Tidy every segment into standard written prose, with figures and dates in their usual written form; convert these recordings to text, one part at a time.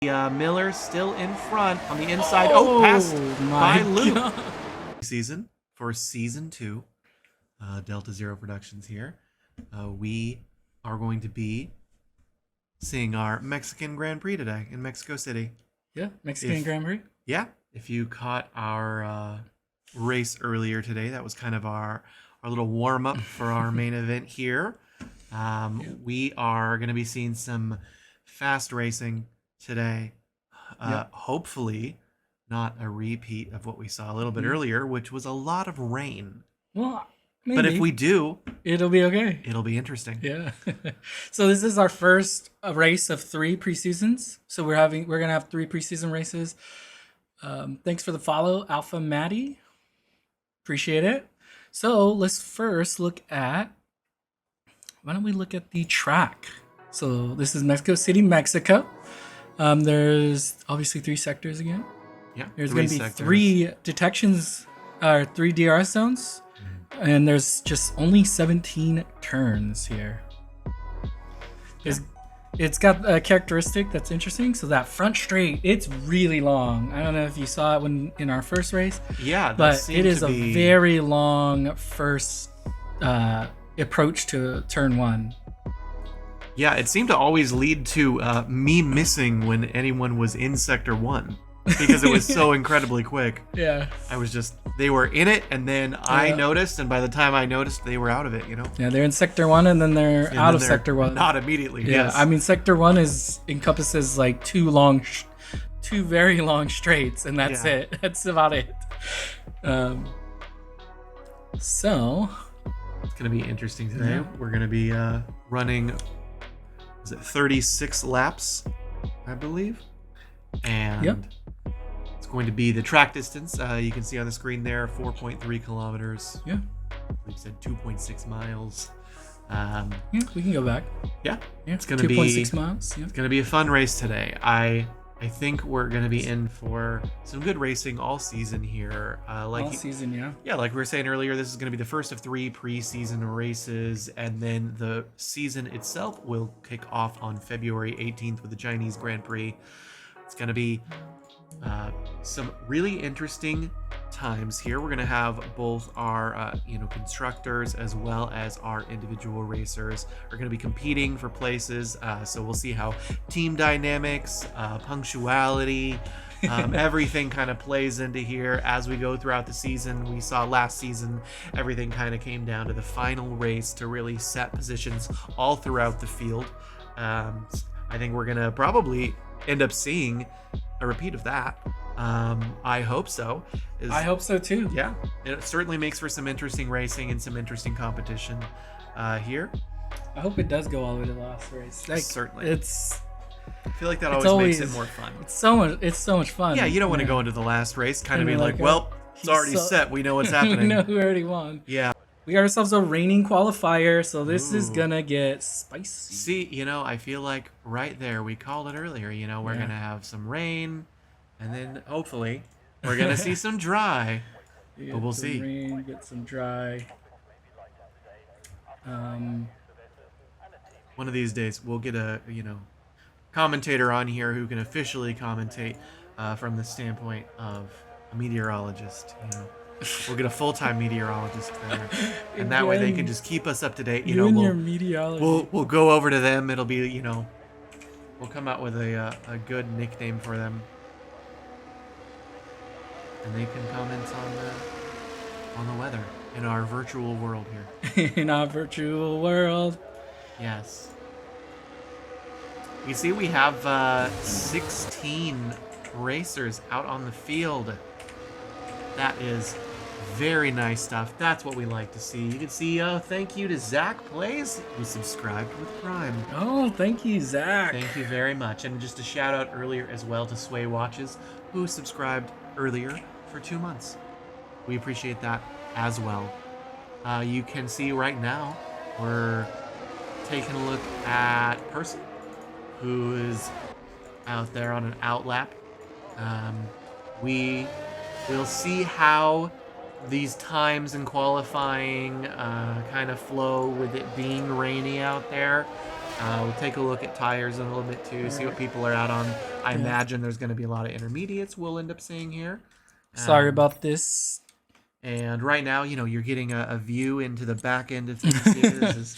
Miller still in front on the inside. Passed by Luke. Season for season 2. Delta Zero Productions here. We are going to be seeing our Mexican Grand Prix today in Mexico City. Yeah, Mexican Grand Prix. Yeah, if you caught our race earlier today, that was kind of our little warm up for our main event here. We are going to be seeing some fast racing today. Hopefully not a repeat of what we saw a little bit earlier, which was a lot of rain. Well, maybe. But if we do, it'll be okay. It'll be interesting. Yeah. So this is our first race of 3 preseasons. So we're gonna have 3 preseason races. Thanks for the follow, Alpha Maddie. Appreciate it. So let's first look at. Why don't we look at the track? So this is Mexico City, Mexico. There's obviously 3 sectors again. Yeah. There's going to be 3 detections, 3 DRS zones, and there's just only 17 turns here. Yeah. It's got a characteristic that's interesting. So that front straight, it's really long. I don't know if you saw it in our first race. Yeah, but it is a very long first approach to turn 1. Yeah, it seemed to always lead to me missing when anyone was in Sector 1 because it was so incredibly quick. Yeah. They were in it, and then I noticed, and by the time I noticed, they were out of it, you know? Yeah, they're in Sector 1, and then they're out of Sector 1. Not immediately, yeah, yes. I mean, Sector 1 encompasses like 2 very long straights, and that's it. That's about it. So... It's going to be interesting today. Yeah. We're going to be running... Is it 36 laps, I believe? And it's going to be the track distance. You can see on the screen there, 4.3 kilometers. Yeah. We said 2.6 miles. Yeah, we can go back. Yeah. It's going to be 2.6 miles. Yeah. It's going to be a fun race today. I think we're going to be in for some good racing all season here. All season, yeah. Yeah, like we were saying earlier, this is going to be the first of 3 preseason races, and then the season itself will kick off on February 18th with the Chinese Grand Prix. It's going to be some really interesting times here. We're going to have both our constructors as well as our individual racers are going to be competing for places. So we'll see how team dynamics, punctuality, everything kind of plays into here as we go throughout the season. We saw last season everything kind of came down to the final race to really set positions all throughout the field. I think we're going to probably end up seeing a repeat of that. I hope so. I hope so too. Yeah, it certainly makes for some interesting racing and some interesting competition here. I hope it does go all the way to the last race. Certainly. I feel like that always makes it more fun. It's so much fun. Yeah, you don't want to go into the last race kind of be like, well, it's already set. We know what's happening. We know who already won. Yeah. We got ourselves a reigning qualifier, so this is gonna get spicy. See, I feel like right there, we called it earlier, we're gonna have some rain, and then hopefully we're gonna see some dry. But we'll see. Rain, get some dry. One of these days we'll get a commentator on here who can officially commentate from the standpoint of a meteorologist. We'll get a full-time meteorologist there, and that way they can just keep us up to date. Your meteorology. We'll go over to them. It'll be we'll come out with a good nickname for them, and they can comment on the weather in our virtual world here. In our virtual world. Yes. You see, we have 16 racers out on the field. That is very nice stuff. That's what we like to see. You can see thank you to Zach Plays, who subscribed with Prime. Oh, thank you, Zach. Thank you very much. And just a shout out earlier as well to Sway Watches, who subscribed earlier for 2 months. We appreciate that as well. You can see right now we're taking a look at Percy, who is out there on an outlap. We'll see how these times in qualifying kind of flow with it being rainy out there. We'll take a look at tires in a little bit too, see what people are out on. I imagine there's going to be a lot of intermediates we'll end up seeing here. Sorry about this. And right now, you know, you're getting a view into the back end of things here. This is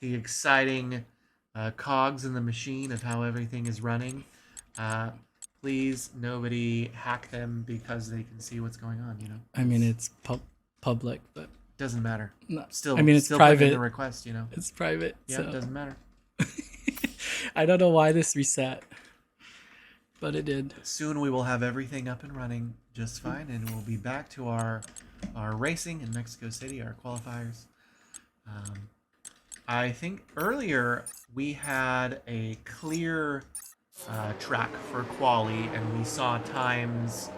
the exciting cogs in the machine of how everything is running. Please, nobody hack them because they can see what's going on, you know? I mean, it's public, but... Doesn't matter. No. Still, I mean, it's still private. The request, you know? It's private. Yeah, so. It doesn't matter. I don't know why this reset, but it did. Soon we will have everything up and running just fine, and we'll be back to our racing in Mexico City, our qualifiers. I think earlier we had a clear track for quali, and we saw times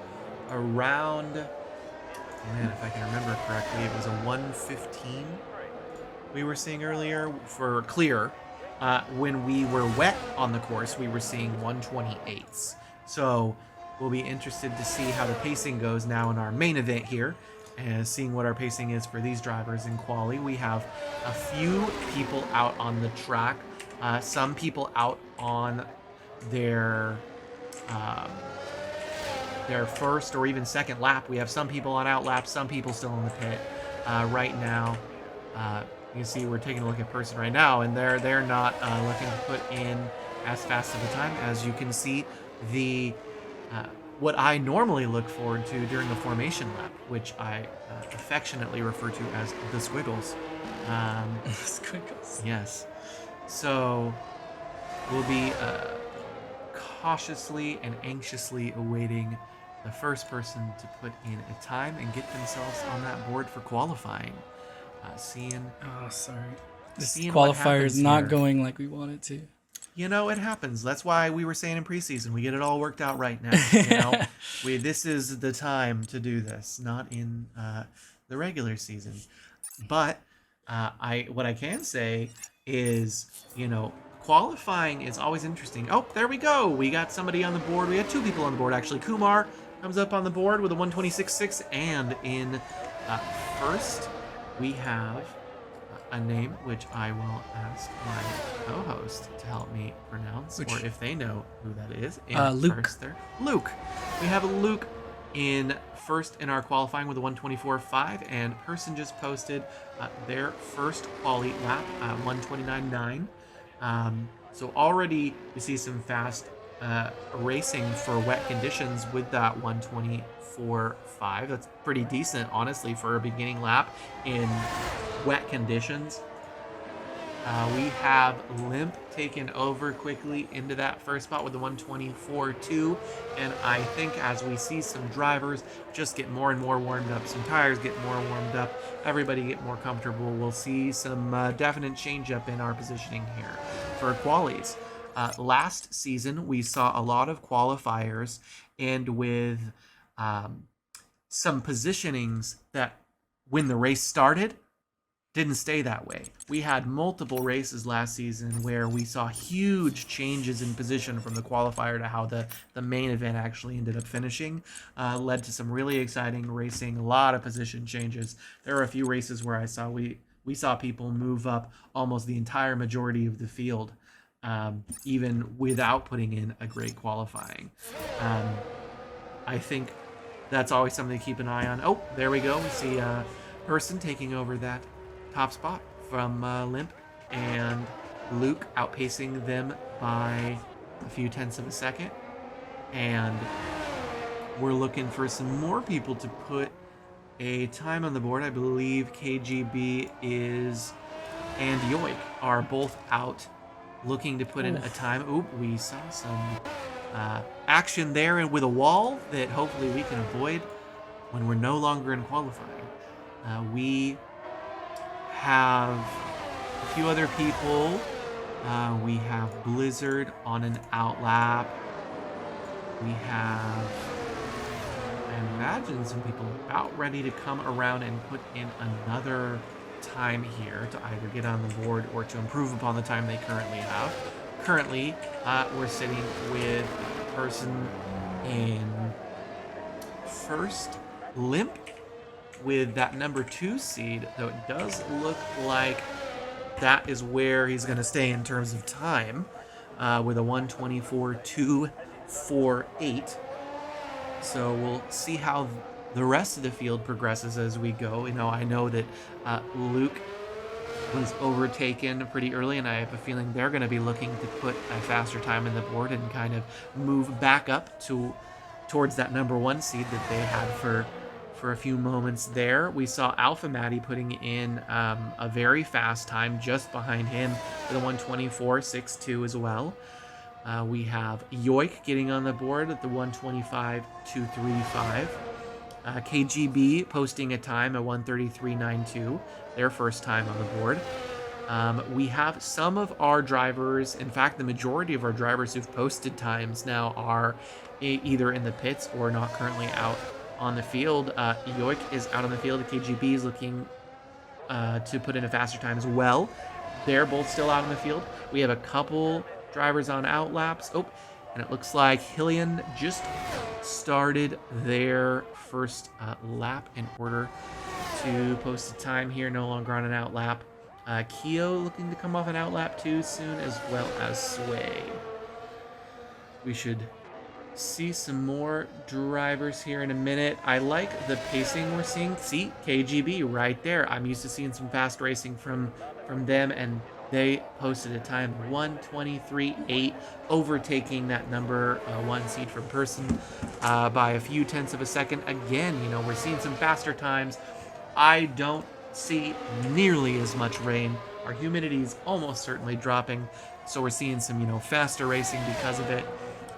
around, man, if I can remember correctly, it was a 1:15 we were seeing earlier for clear. When we were wet on the course, we were seeing 1:28s. So we'll be interested to see how the pacing goes now in our main event here, and seeing what our pacing is for these drivers in quali. We have a few people out on the track, some people out on their first or even second lap. We have some people on out laps, some people still in the pit. Right now, you can see we're taking a look at person right now, and they're not looking to put in as fast of a time. As you can see, the what I normally look forward to during a formation lap, which I affectionately refer to as the squiggles. Squiggles. Yes. So we'll be cautiously and anxiously awaiting the first person to put in a time and get themselves on that board for qualifying. Seeing. Oh, sorry. This seeing qualifier is not here. going like we want it to. You know, it happens. That's why we were saying in preseason, we get it all worked out right now. You know, this is the time to do this, not in the regular season. But what I can say is, you know, qualifying is always interesting. Oh, there we go. We got somebody on the board. We had two people on the board, actually. Kumar comes up on the board with a 1:26.6, and in first, we have a name which I will ask my co-host to help me pronounce, or if they know who that is. Luke. Luke. We have Luke in first in our qualifying with a 1:24.5, and person just posted their first quali lap, 1:29.9. So already we see some fast racing for wet conditions with that 1:24.5. That's pretty decent, honestly, for a beginning lap in wet conditions. We have Limp taken over quickly into that first spot with the 1:24.2, and I think as we see some drivers just get more and more warmed up, some tires get more warmed up, everybody get more comfortable, we'll see some definite change up in our positioning here for qualies. Last season, we saw a lot of qualifiers, and with some positionings that when the race started, didn't stay that way. We had multiple races last season where we saw huge changes in position from the qualifier to how the main event actually ended up finishing. Led to some really exciting racing, a lot of position changes. There were a few races where I saw we saw people move up almost the entire majority of the field, even without putting in a great qualifying. I think that's always something to keep an eye on. Oh, there we go. We see a person taking over that top spot from Limp, and Luke outpacing them by a few tenths of a second. And we're looking for some more people to put a time on the board. I believe KGB and Yoik are both out looking to put in a time. Oop, we saw some action there, and with a wall that hopefully we can avoid when we're no longer in qualifying. We have a few other people. We have Blizzard on an out lap. We have, I imagine, some people about ready to come around and put in another time here to either get on the board or to improve upon the time they currently have. Currently, we're sitting with a person in first, Limp, with that number 2 seed, though it does look like that is where he's going to stay in terms of time, with a 1:24.248. So we'll see how the rest of the field progresses as we go. I know that Luke was overtaken pretty early, and I have a feeling they're going to be looking to put a faster time in the board and kind of move back up towards that number 1 seed that they had for a few moments there. We saw Alpha Matty putting in a very fast time just behind him with a 1:24.62 as well. We have Yoik getting on the board at the 1:25.235. KGB posting a time at 1:33.92, their first time on the board. We have some of our drivers, in fact, the majority of our drivers who've posted times now are either in the pits or not currently out on the field. Yoik is out on the field. KGB is looking to put in a faster time as well. They're both still out on the field. We have a couple drivers on out laps. Oh, and it looks like Hillian just started their first lap in order to post a time here, no longer on an out lap. Keo looking to come off an out lap too soon, as well as Sway. We should see some more drivers here in a minute. I like the pacing we're seeing. See, KGB right there. I'm used to seeing some fast racing from them, and they posted a time 1:23.8, overtaking that number 1 seed from Person by a few tenths of a second. Again, we're seeing some faster times. I don't see nearly as much rain. Our humidity is almost certainly dropping, so we're seeing some, faster racing because of it.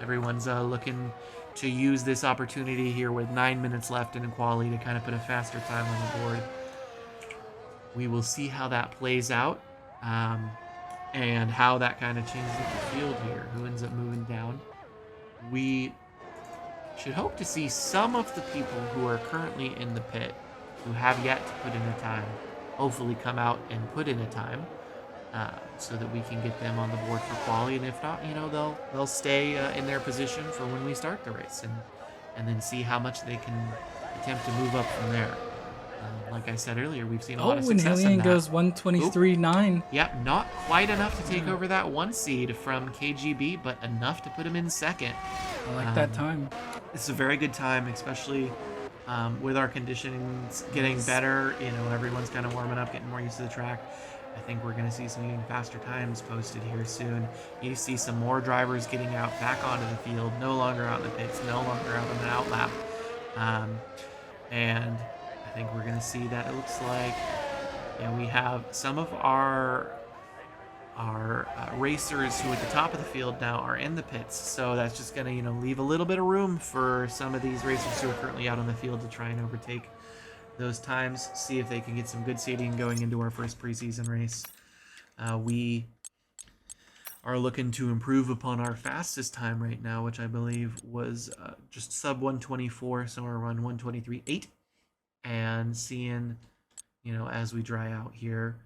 Everyone's looking to use this opportunity here with 9 minutes left in quali to kind of put a faster time on the board. We will see how that plays out, and how that kind of changes the field here. Who ends up moving down? We should hope to see some of the people who are currently in the pit, who have yet to put in a time, hopefully come out and put in a time, so that we can get them on the board for quali. And if not, they'll stay in their position for when we start the race, and then see how much they can attempt to move up from there. Like I said earlier, we've seen a lot of success in that. Goes 1:23.9. Yep, not quite enough to take over that 1 seed from KGB, but enough to put him in second. I like that time. It's a very good time, especially with our conditions getting better. Everyone's kind of warming up, getting more used to the track. I think we're going to see some even faster times posted here soon. You see some more drivers getting out back onto the field, no longer out in the pits, no longer out on an out lap. And I think we're going to see that it looks like we have some of our racers who at the top of the field now are in the pits. So that's just going to leave a little bit of room for some of these racers who are currently out on the field to try and overtake those times, see if they can get some good seeding going into our first preseason race. We are looking to improve upon our fastest time right now, which I believe was just sub 1:24, somewhere around 1:23.8. And seeing, as we dry out here,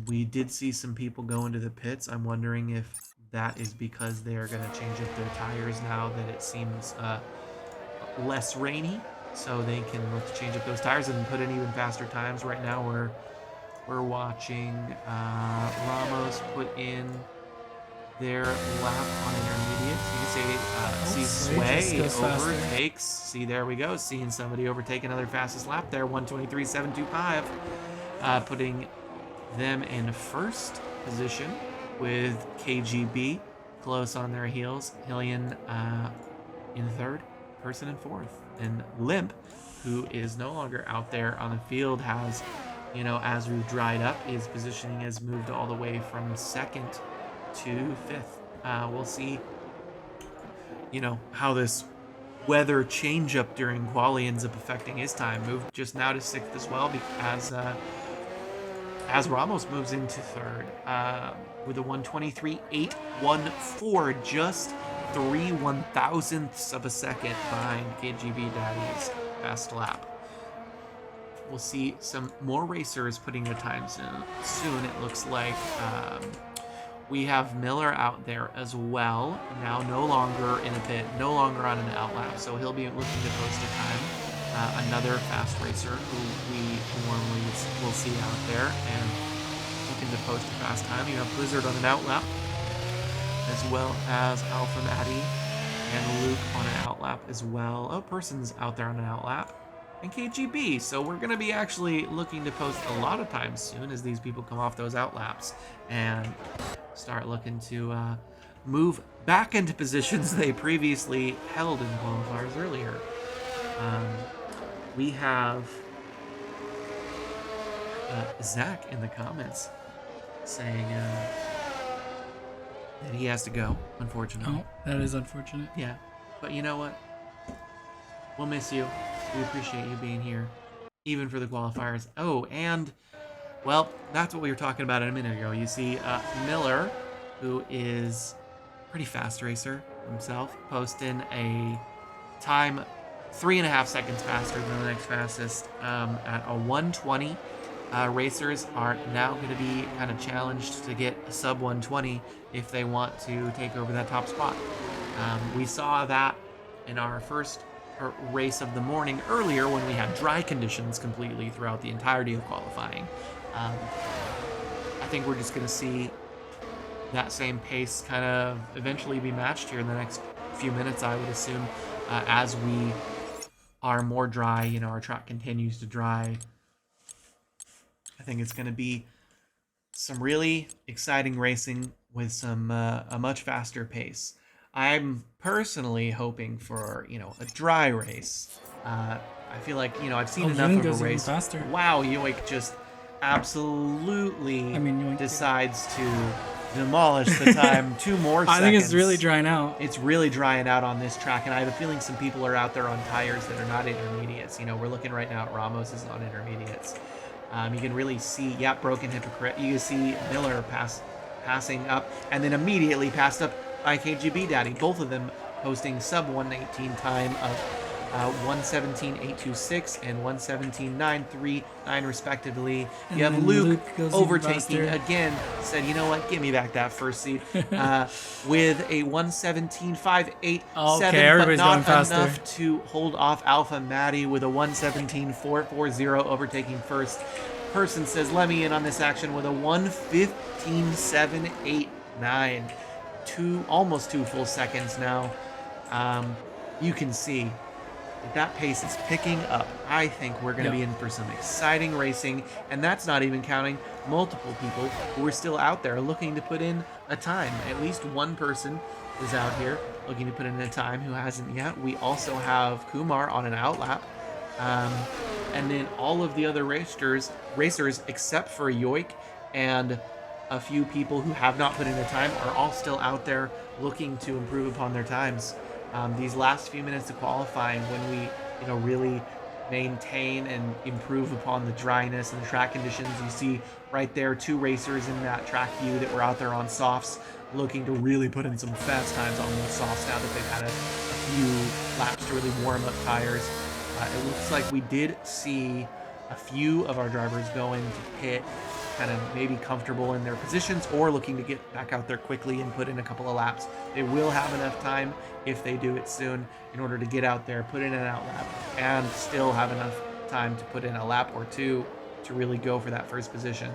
we did see some people go into the pits. I'm wondering if that is because they're going to change up their tires now that it seems less rainy, so they can look to change up those tires and put in even faster times. Right now we're watching Ramos put in their lap on intermediate. You can see Sway overtakes. See, there we go. Seeing somebody overtake another fastest lap there, 1:23.725, putting them in first position with KGB close on their heels. Hillian in third, Person in fourth. And Limp, who is no longer out there on the field, has, as we've dried up, his positioning has moved all the way from second to fifth. We'll see, how this weather change up during quali ends up affecting his time. Moved just now to sixth as well, as Ramos moves into third with a 1:23.814, just 3/1000ths of a second behind KGB Daddy's best lap. We'll see some more racers putting their times in soon. It looks like we have Miller out there as well, now no longer in a pit, no longer on an out lap, so he'll be looking to post a time. Another fast racer who we normally will see out there, and we'll looking to post a fast time. You have Blizzard on an outlap, as well as Alpha Maddie and Luke on an outlap as well. Oh, Person's out there on an outlap. And KGB. So we're going to be actually looking to post a lot of times soon as these people come off those outlaps and start looking to move back into positions they previously held in qualifiers earlier. We have Zach in the comments saying that he has to go, unfortunately. Oh, that is unfortunate. Yeah, but you know what? We'll miss you. We appreciate you being here, even for the qualifiers. Oh, and, well, that's what we were talking about a minute ago. You see Miller, who is a pretty fast racer himself, posting a time 3.5 seconds faster than the next fastest at a 1:20. Racers are now going to be kind of challenged to get a sub 1:20 if they want to take over that top spot. We saw that in our first race of the morning earlier when we had dry conditions completely throughout the entirety of qualifying. I think we're just going to see that same pace kind of eventually be matched here in the next few minutes, I would assume, as we are more dry, you know, our track continues to dry. I think it's going to be some really exciting racing with some a much faster pace. I'm personally hoping for, you know, a dry race. I feel like, you know, I've seen enough of a race. Faster. Wow, Yoik just absolutely Yoink decides to demolish the time 2 more seconds. I think it's really drying out. It's really drying out on this track, and I have a feeling some people are out there on tires that are not intermediates. You know, we're looking right now at Ramos is on intermediates. You can really see, broken hypocrite. You can see Miller passing up, and then immediately passed up by KGB Daddy. Both of them posting sub 118 time of 117.826 and 117.939 respectively. And you have Luke overtaking again. Said, you know what? Give me back that first seat with a 117.587, but not enough to hold off Alpha Maddie with a 117.440 overtaking first. Person says, let me in on this action with a 115.789. Almost 2 full seconds now. You can see that pace is picking up. I think we're going to be in for some exciting racing, and that's not even counting multiple people who are still out there looking to put in a time. At least one person is out here looking to put in a time who hasn't yet. We also have Kumar on an outlap, and then all of the other racers except for Yoik and a few people who have not put in a time are all still out there looking to improve upon their times. These last few minutes of qualifying, when we, you know, really maintain and improve upon the dryness and the track conditions, you see right there 2 racers in that track view that were out there on softs looking to really put in some fast times on those softs now that they've had a few laps to really warm up tires. It looks like we did see a few of our drivers going to pit kind of maybe comfortable in their positions or looking to get back out there quickly and put in a couple of laps. They will have enough time if they do it soon in order to get out there, put in an outlap, and still have enough time to put in a lap or 2 to really go for that first position.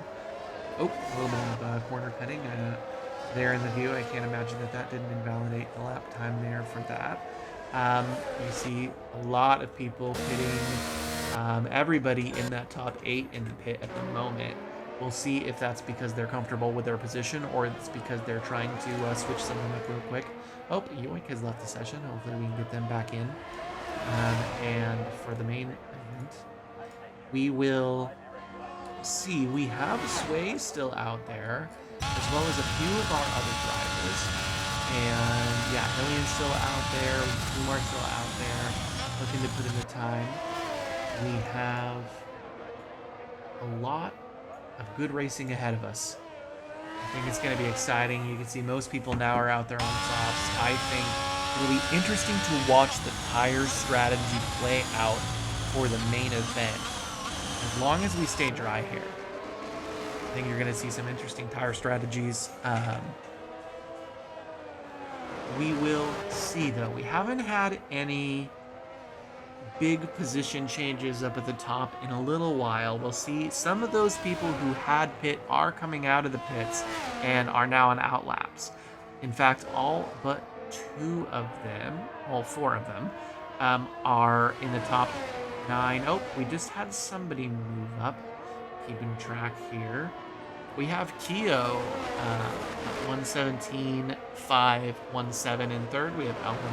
Oh, a little bit of corner cutting there in the view. I can't imagine that didn't invalidate the lap time there for that. You see a lot of people pitting, everybody in that top 8 in the pit at the moment. We'll see if that's because they're comfortable with their position or it's because they're trying to switch something up real quick. Oh, Yoink has left the session. Hopefully we can get them back in. And for the main event, we will see. We have Sway still out there, as well as a few of our other drivers. And yeah, Ilian's still out there. Kumar's still out there, looking to put in the time. We have a lot of good racing ahead of us. I think it's going to be exciting. You can see most people now are out there on softs. I think it'll be interesting to watch the tire strategy play out for the main event. As long as we stay dry here, I think you're going to see some interesting tire strategies. We will see, though. We haven't had any big position changes up at the top in a little while. We'll see some of those people who had pit are coming out of the pits and are now on outlaps. In fact, all but 2 of them, well, 4 of them, are in the top 9. Oh, we just had somebody move up. Keeping track here. We have Keo, 117.517 in third. We have Alvin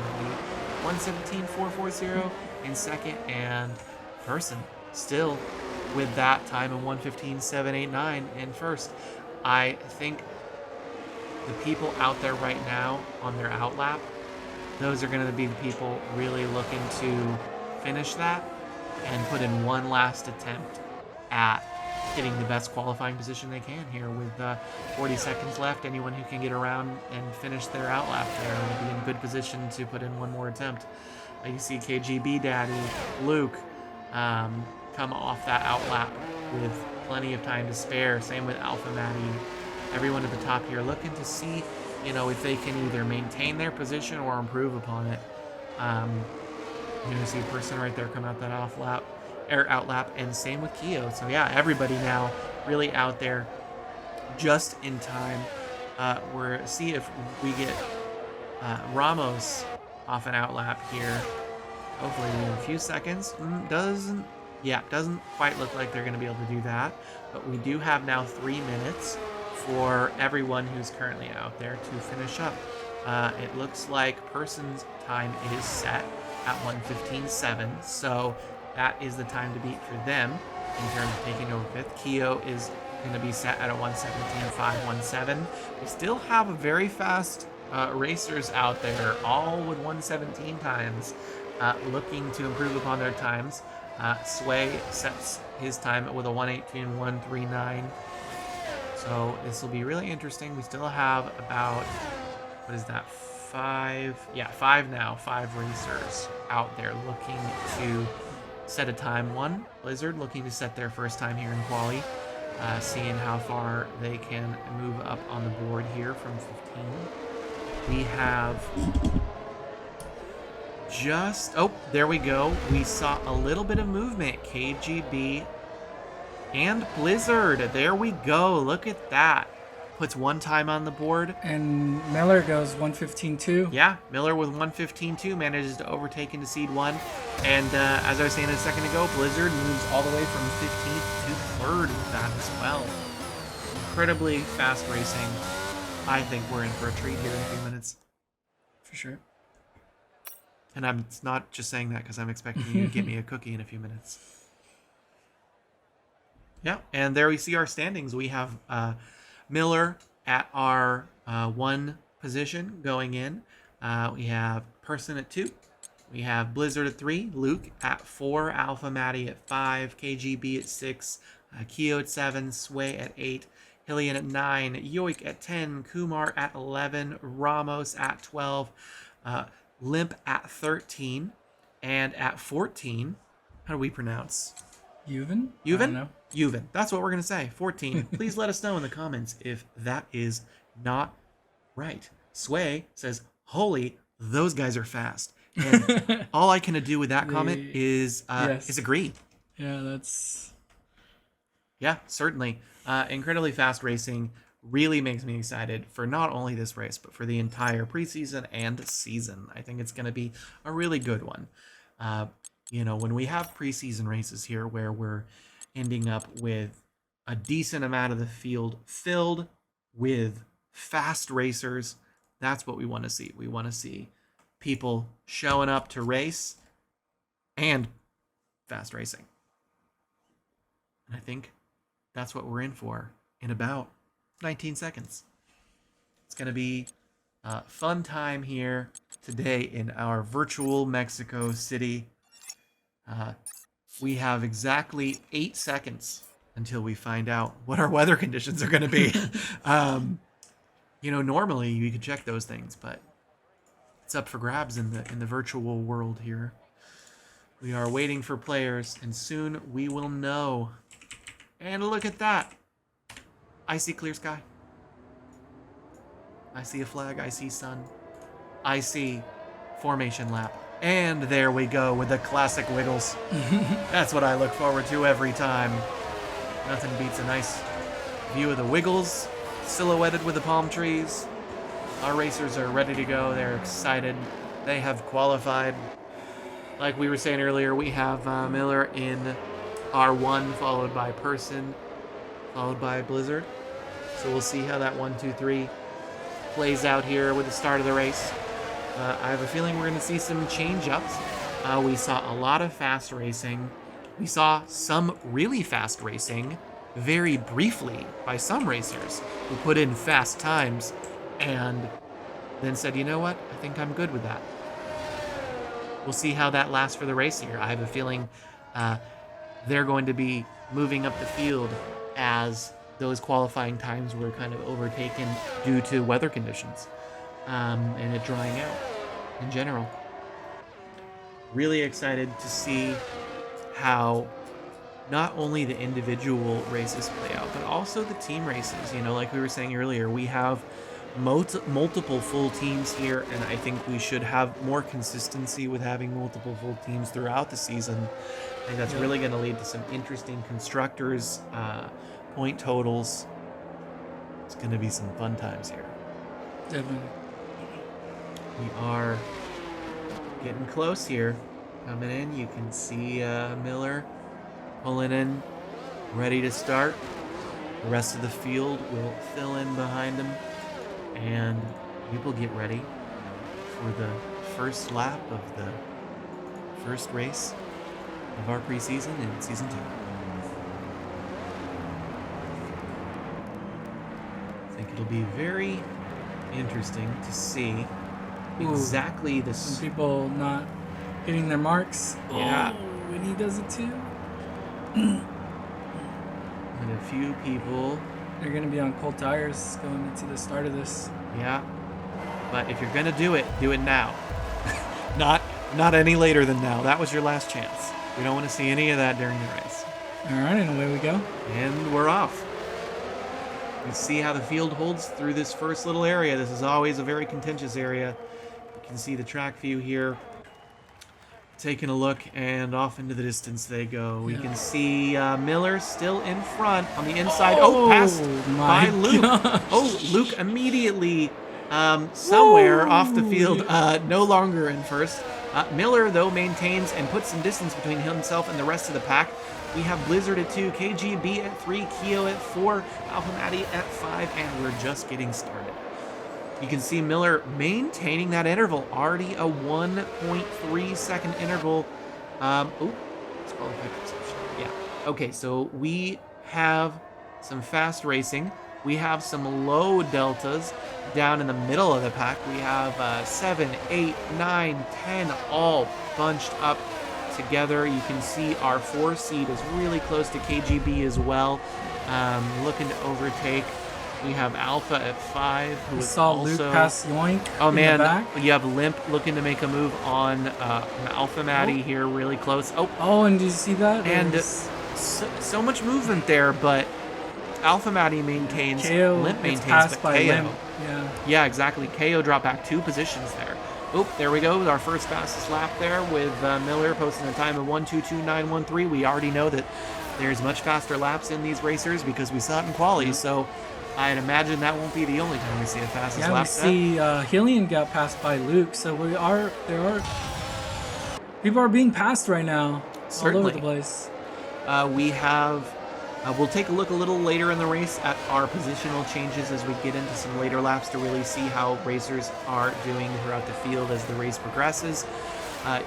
117.440 in second, and Person still with that time of 115.789 in first. I think the people out there right now on their outlap, those are going to be the people really looking to finish that and put in one last attempt at getting the best qualifying position they can here with 40 seconds left. Anyone who can get around and finish their outlap there will be in good position to put in one more attempt. You see KGB Daddy, Luke, come off that outlap with plenty of time to spare. Same with Alpha Maddie. Everyone at the top here looking to see, if they can either maintain their position or improve upon it. You see a Person right there come out that outlap, and same with Keo. So yeah, everybody now really out there just in time. We're see if we get Ramos off an outlap here. Hopefully in a few seconds. Doesn't quite look like they're going to be able to do that. But we do have now 3 minutes for everyone who's currently out there to finish up. It looks like Person's time is set at 1:15.7, so that is the time to beat for them in terms of taking over 5th. Keo is going to be set at a 1:17.517. We still have a very fast racers out there, all with 1:17 times, looking to improve upon their times. Sway sets his time with a 1:18.139. So this will be really interesting. We still have about, 5 racers out there looking to set a time. One, Blizzard, looking to set their first time here in quali, seeing how far they can move up on the board here from 15. We have there we go. We saw a little bit of movement. KGB and Blizzard. There we go. Look at that. Puts 1 time on the board. And Miller goes 1:15.2. Yeah, Miller with 1:15.2 manages to overtake into seed 1. And as I was saying a second ago, Blizzard moves all the way from 15th to 3rd with that as well. Incredibly fast racing. I think we're in for a treat here in a few minutes. For sure. And I'm not just saying that because I'm expecting you to get me a cookie in a few minutes. Yeah, and there we see our standings. We have Miller at our 1 position going in. We have Person at 2. We have Blizzard at 3. Luke at 4. Alpha Maddie at 5. KGB at 6. Keo at 7. Sway at 8. Hillian at 9. Yoik at 10. Kumar at 11. Ramos at 12. Limp at 13. And at 14, how do we pronounce? Yuvan? Yuvan. That's what we're going to say. 14. Please let us know in the comments if that is not right. Sway says, holy, those guys are fast. And all I can do with that comment is agree. Yeah, Yeah, certainly. Incredibly fast racing really makes me excited for not only this race, but for the entire preseason and season. I think it's going to be a really good one. When we have preseason races here where we're ending up with a decent amount of the field filled with fast racers, that's what we want to see. We want to see people showing up to race and fast racing. And I think that's what we're in for in about 19 seconds. It's going to be a fun time here today in our virtual Mexico City. We have exactly 8 seconds until we find out what our weather conditions are going to be. Normally you could check those things, but it's up for grabs in the virtual world here. We are waiting for players, and soon we will know. And look at that. I see clear sky. I see a flag. I see sun. I see formation lap. And there we go with the classic wiggles. That's what I look forward to every time. Nothing beats a nice view of the wiggles, silhouetted with the palm trees. Our racers are ready to go. They're excited. They have qualified. Like we were saying earlier, we have Miller in R1, followed by Person, followed by Blizzard. So we'll see how that 1, 2, 3 plays out here with the start of the race. I have a feeling we're going to see some change-ups. We saw a lot of fast racing. We saw some really fast racing very briefly by some racers who put in fast times and then said, you know what, I think I'm good with that. We'll see how that lasts for the race here. I have a feeling they're going to be moving up the field as those qualifying times were kind of overtaken due to weather conditions and it drying out in general. Really excited to see how not only the individual races play out, but also the team races. You know, like we were saying earlier, we have multiple full teams here, and I think we should have more consistency with having multiple full teams throughout the season. I think that's really going to lead to some interesting constructors, point totals. It's going to be some fun times here. Definitely. We are getting close here. Coming in, you can see Miller pulling in, ready to start. The rest of the field will fill in behind him, and people get ready for the first lap of the first race of our preseason in Season 2. I think it'll be very interesting to see exactly this. Some people not hitting their marks. Yeah. Oh, and he does it too. And a few people. They're going to be on cold tires going into the start of this. Yeah. But if you're going to do it now. Not any later than now. That was your last chance. We don't want to see any of that during the race. All right, and away we go. And we're off. You see how the field holds through this first little area. This is always a very contentious area. You can see the track view here. Taking a look, and off into the distance they go. We can see Miller still in front on the inside. Passed by Luke. Gosh. Luke immediately somewhere off the field, no longer in first. Miller, though, maintains and puts some distance between himself and the rest of the pack. We have Blizzard at 2, KGB at 3, Keo at 4, Alpha Matty at 5, and we're just getting started. You can see Miller maintaining that interval, already a 1.3 second interval. It's qualified perception. Yeah. Okay, so we have some fast racing. We have some low deltas down in the middle of the pack. We have 7, 8, 9, 10 all bunched up together. You can see our 4 seed is really close to KGB as well, looking to overtake. We have Alpha at 5, who is saw also... Luke pass Yoink. Oh man, the back. you have Limp looking to make a move on Alpha Matty here, really close. And did you see that? And so much movement there, but Alpha Matty maintains, KO Limp maintains, passed but by KO. Limp. Yeah, exactly. KO dropped back 2 positions there. There we go. Our first fastest lap there with Miller posting a time of 1:22.913. We already know that there's much faster laps in these racers because we saw it in quali, so I'd imagine that won't be the only time we see a fastest lap. Yeah, we see Hillian got passed by Luke, so people are being passed right now. Certainly. All over the place. We have, we'll take a look a little later in the race at our positional changes as we get into some later laps to really see how racers are doing throughout the field as the race progresses.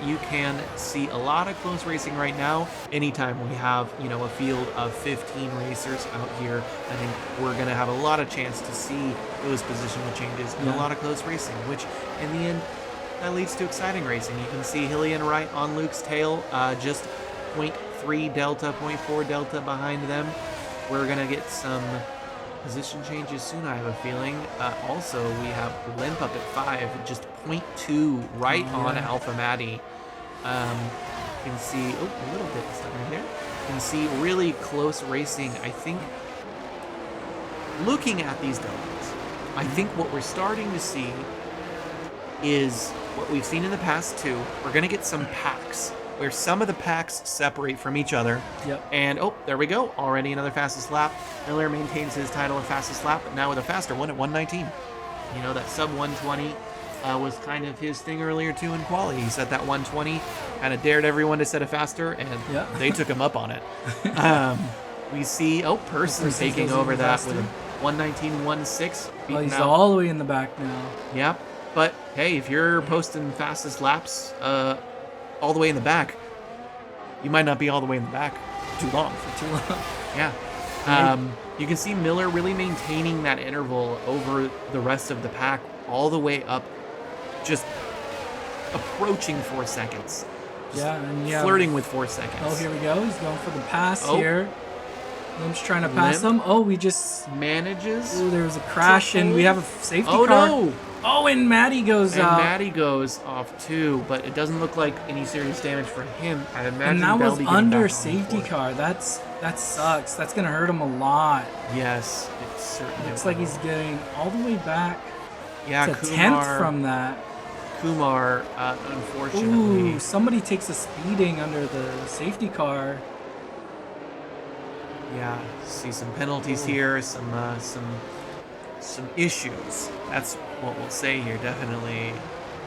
You can see a lot of close racing right now. Anytime we have, a field of 15 racers out here, I think we're going to have a lot of chance to see those positional changes and a lot of close racing, which in the end, that leads to exciting racing. You can see Hillian right on Luke's tail, just 0.3 delta, 0.4 delta behind them. We're going to get some position changes soon, I have a feeling. Also, we have Limp up at 5, just 0.2 right on Alpha Matty. You can see, a little bit stuck in there. You can see really close racing. I think, looking at these deltas, I think what we're starting to see is what we've seen in the past too. We're going to get some packs where some of the packs separate from each other. Yep. And, oh, there we go. Already another fastest lap. Miller maintains his title of fastest lap, but now with a faster one at 119. You know, that sub 120 was kind of his thing earlier too in quali. He set that 120, kind of dared everyone to set a faster, and they took him up on it. We see, Person taking over that with a 119.16. Oh, he's all the way in the back now. Yep. But, hey, if you're posting fastest laps all the way in the back, you might not be all the way in the back For too long. Yeah. You can see Miller really maintaining that interval over the rest of the pack all the way up, just approaching 4 seconds. Just flirting with 4 seconds. Oh, here we go. He's going for the pass here. Limp's trying to pass him. Oh, we just manages. Oh, there was a crash, and we have a safety car. No! Oh, and Maddie goes out. And Maddie goes off too, but it doesn't look like any serious damage for him. I imagine. And that was under safety car. That sucks. That's gonna hurt him a lot. Yes, it certainly. Looks like he's getting all the way back. Yeah, it's a tenth from that. Kumar, unfortunately. Ooh, somebody takes a speeding under the safety car. Yeah, see some penalties here, some issues. That's what we'll say here, definitely.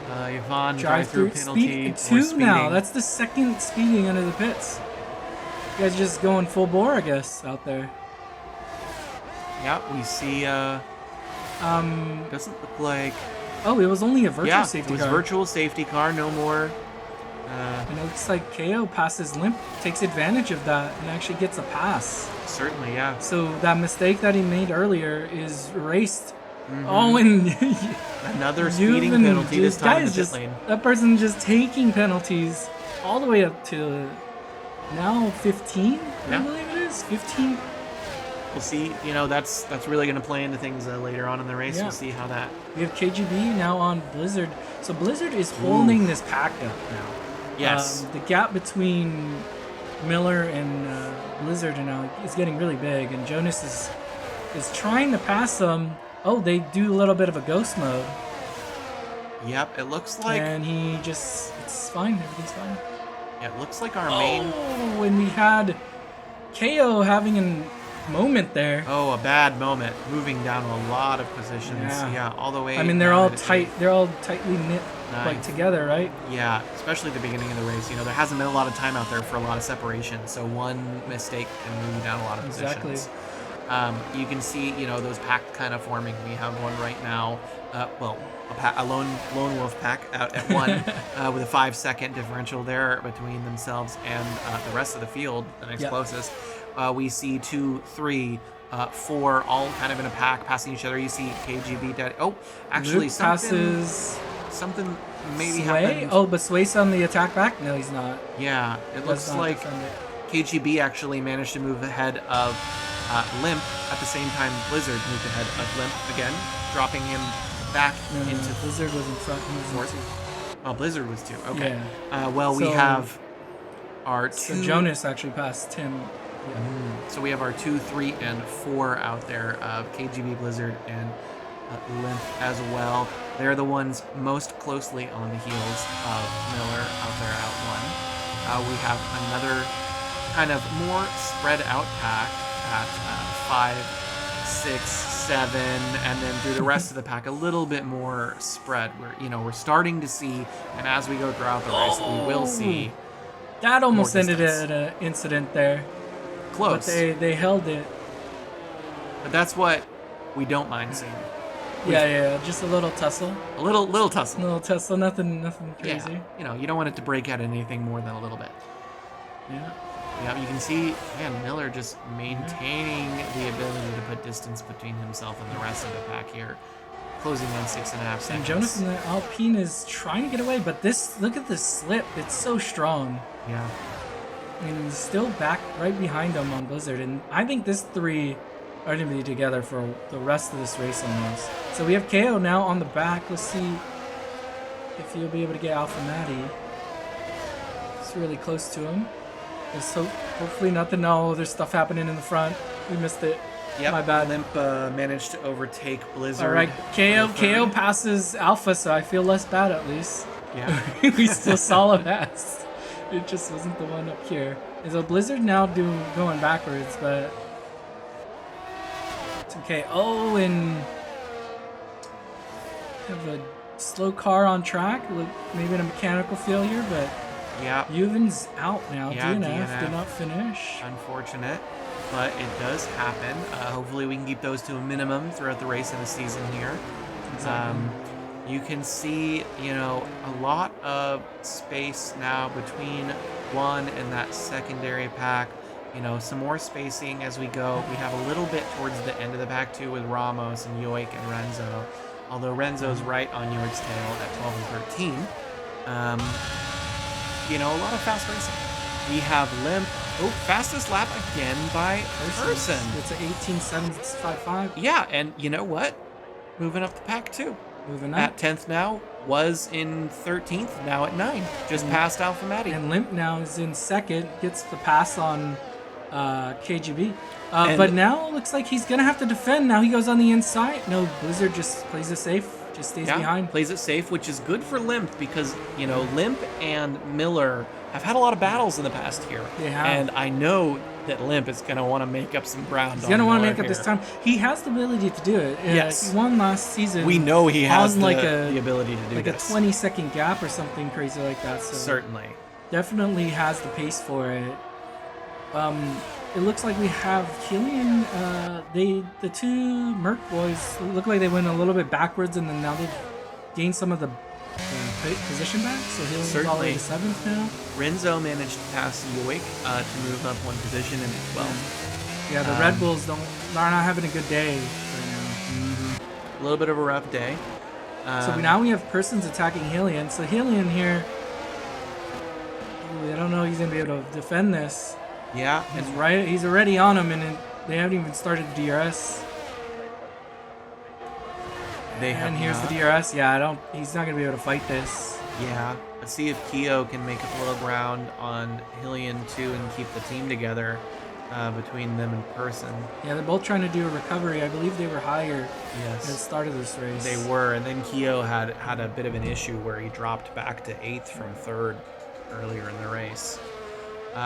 Yvonne drive-through penalty. Two now. That's the second speeding under the pits. You guys just going full bore, I guess, out there. Yeah, we see. Doesn't look like. Oh, it was only a virtual safety car. It was virtual safety car, no more. And it looks like KO passes Limp, takes advantage of that, and actually gets a pass. Certainly, yeah. So that mistake that he made earlier is erased. Oh, and another speeding penalty this time in the pit lane. That person just taking penalties all the way up to now 15. I believe it is 15. We'll see. You know, that's really going to play into things later on in the race. Yeah. We'll see how that. We have KGB now on Blizzard. So Blizzard is holding this pack up now. Yes. The gap between Miller and Blizzard now is getting really big, and Jonas is trying to pass them. Oh, they do a little bit of a ghost mode. Yep, it looks like. And he just, it's fine. Everything's fine. Yeah, it looks like our main. Oh, and we had KO having a moment there. Oh, a bad moment, moving down a lot of positions. Yeah, all the way. I mean, they're all tight. They're all tightly knit, like together, right? Yeah, especially at the beginning of the race. You know, there hasn't been a lot of time out there for a lot of separation, so one mistake can move you down a lot of positions. You can see, you know, those packs kind of forming. We have one right now. A lone wolf pack out at 1 with a 5-second differential there between themselves and the rest of the field, the next closest. We see 2, 3, 4, all kind of in a pack passing each other. You see KGB dead. Oh, actually, Luke passes. Something maybe Sway? happened. Oh, but Sway's on the attack back? No, he's not. Yeah, it looks like KGB actually managed to move ahead of Limp. At the same time, Blizzard moved ahead of Limp again, dropping him back into. Blizzard was in front. He was in 2. Oh, Blizzard was 2. Okay. Yeah. We have our 2. So Jonas actually passed him. Yeah. So we have our 2, 3, and 4 out there of KGB, Blizzard, and Limp as well. They're the ones most closely on the heels of Miller out there out 1. We have another kind of more spread out pack at 5, 6, 7, and then through the rest of the pack a little bit more spread. We're starting to see, and as we go throughout the race, we will see. That almost ended at an incident there. Close. But they held it. But that's what we don't mind seeing. Yeah, just a little tussle. A little tussle. A little tussle, nothing crazy. Yeah, you don't want it to break out anything more than a little bit. Yeah, you can see, man, Miller just maintaining the ability to put distance between himself and the rest of the pack here. Closing in 6.5 seconds. And Jonas in the Alpine is trying to get away, but look at this slip. It's so strong. Yeah. And he's still back right behind him on Blizzard. And I think this 3 are going to be together for the rest of this race almost. So we have KO now on the back. Let's see if he'll be able to get Alpha Matty. It's really close to him. Hopefully nothing. No, there's stuff happening in the front. We missed it. Yep. My bad. Limp managed to overtake Blizzard. All right, KO for the third. passes Alpha, so I feel less bad at least. Yeah. We still solid ass. It just wasn't the one up here. And so Blizzard now going backwards, but it's okay. Oh, and have a slow car on track. Look, maybe a mechanical failure, but Yeah. Yuven's out now. Yeah, DNF did not finish. Unfortunate, but it does happen. Hopefully we can keep those to a minimum throughout the race and the season here. Exactly. You can see, a lot of space now between one and that secondary pack. Some more spacing as we go. We have a little bit towards the end of the pack too with Ramos and Yoik and Renzo. Although Renzo's right on Yoik's tail at 12 and 13. A lot of fast racing. We have Limp. Oh, fastest lap again by Person. It's an 18.755. Yeah, and you know what? Moving up the pack too. Moving up. At 10th now, was in 13th, now at 9. Just past Alpha Matty. And Limp now is in second, gets the pass on KGB. And- But now it looks like he's going to have to defend. Now he goes on the inside. No, Blizzard just plays it safe, just stays behind. Plays it safe, which is good for Limp because, Limp and Miller have had a lot of battles in the past year. They have. And I know that Limp is going to want to make up some ground. He's going to want to make up this time. He has the ability to do it. Yes. He won last season. We know he has on the ability to do like this. a 20-second gap or something crazy like that. So Certainly. definitely has the pace for it. It looks like we have Killian. The two Merc boys look like they went a little bit backwards, and then now they've gained some of the position back. So he'll all the way to 7th now. Renzo managed to pass Yoik to move up one position in 12. Yeah, the Red Bulls are not having a good day right now. A little bit of a rough day. So now we have Persons attacking Hillian. So Hillian here, I don't know he's gonna be able to defend this. Yeah. He's already on him, and they haven't even started the DRS. And here's the DRS. Yeah, he's not gonna be able to fight this. Yeah. Let's see if Keo can make up a little ground on Hillian too and keep the team together between them in Person. Yeah, they're both trying to do a recovery. I believe they were higher at the Yes. start of this race. They were, and then Keo had a bit of an issue where he dropped back to 8th from 3rd earlier in the race.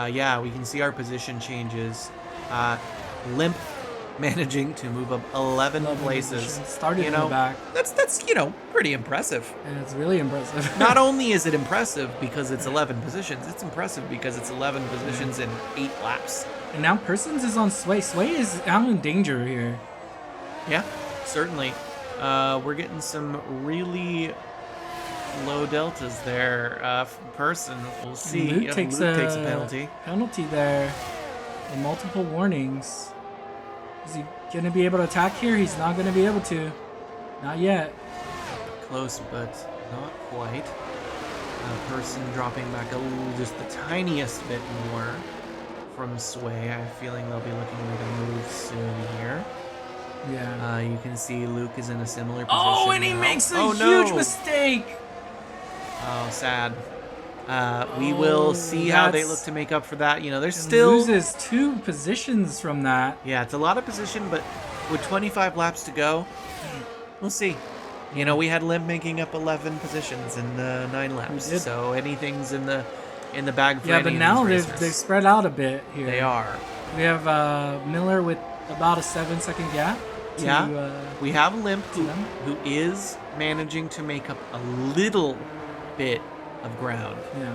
Yeah, we can see our position changes. Limp managing to move up 11 places. positions. Started in the back. That's pretty impressive. And it's really impressive. Not only is it impressive because it's 11 positions, it's impressive because it's 11 positions in 8 laps. And now Persons is on Sway. Sway is out in danger here. Yeah, certainly. We're getting some really low deltas there. Person, we'll see. Luke takes Luke a takes a penalty. Penalty there. And multiple warnings. Is he going to be able to attack here? He's not going to be able to. Not yet. Close, but not quite. Person dropping back just the tiniest bit more from Sway. I have a feeling they'll be looking to move soon here. Yeah. You can see Luke is in a similar position. Oh, and he now. makes a Oh, huge no. mistake. Oh, sad. We will see how they look to make up for that. There's It still... loses 2 positions from that. Yeah, it's a lot of position, but with 25 laps to go, we'll see. We had Limp making up 11 positions in 9 laps. We did. So anything's in the bag for Yeah, any but of now these they've racers. spread out a bit here. They are. We have Miller with about a 7-second gap. To, We have Limp, them. who is managing to make up a little bit of ground. Yeah.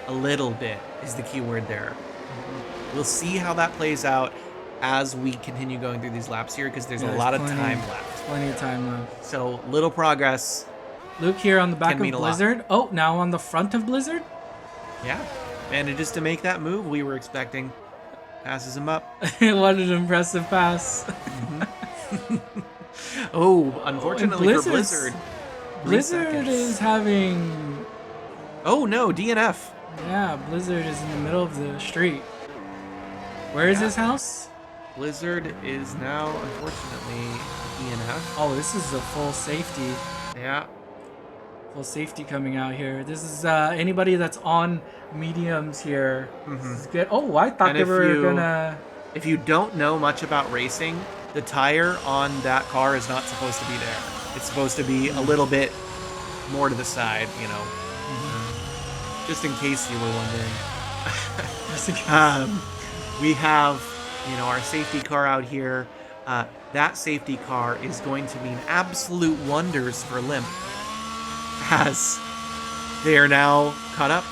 A little bit is the key word there. We'll see how that plays out as we continue going through these laps here, because there's a lot of time left. Plenty of time left. So little progress. Luke here on the back Can of mean a lot. Blizzard. Oh, now on the front of Blizzard? Yeah. Manages to make that move we were expecting. Passes him up. What an impressive pass. Oh, unfortunately for Blizzard's- Blizzard. 3 Blizzard seconds. is having... Oh no, DNF. Yeah, Blizzard is in the middle of the street. Where is his house? Blizzard is now, unfortunately, DNF. Oh, this is a full safety. Yeah. Full safety coming out here. This is anybody that's on mediums here. This is good. Oh, I thought And they if were you- gonna... If you don't know much about racing, the tire on that car is not supposed to be there. It's supposed to be a little bit more to the side, you know, just in case you were wondering. We have, you know, our safety car out here. That safety car is going to mean absolute wonders for Limp, as they are now caught up.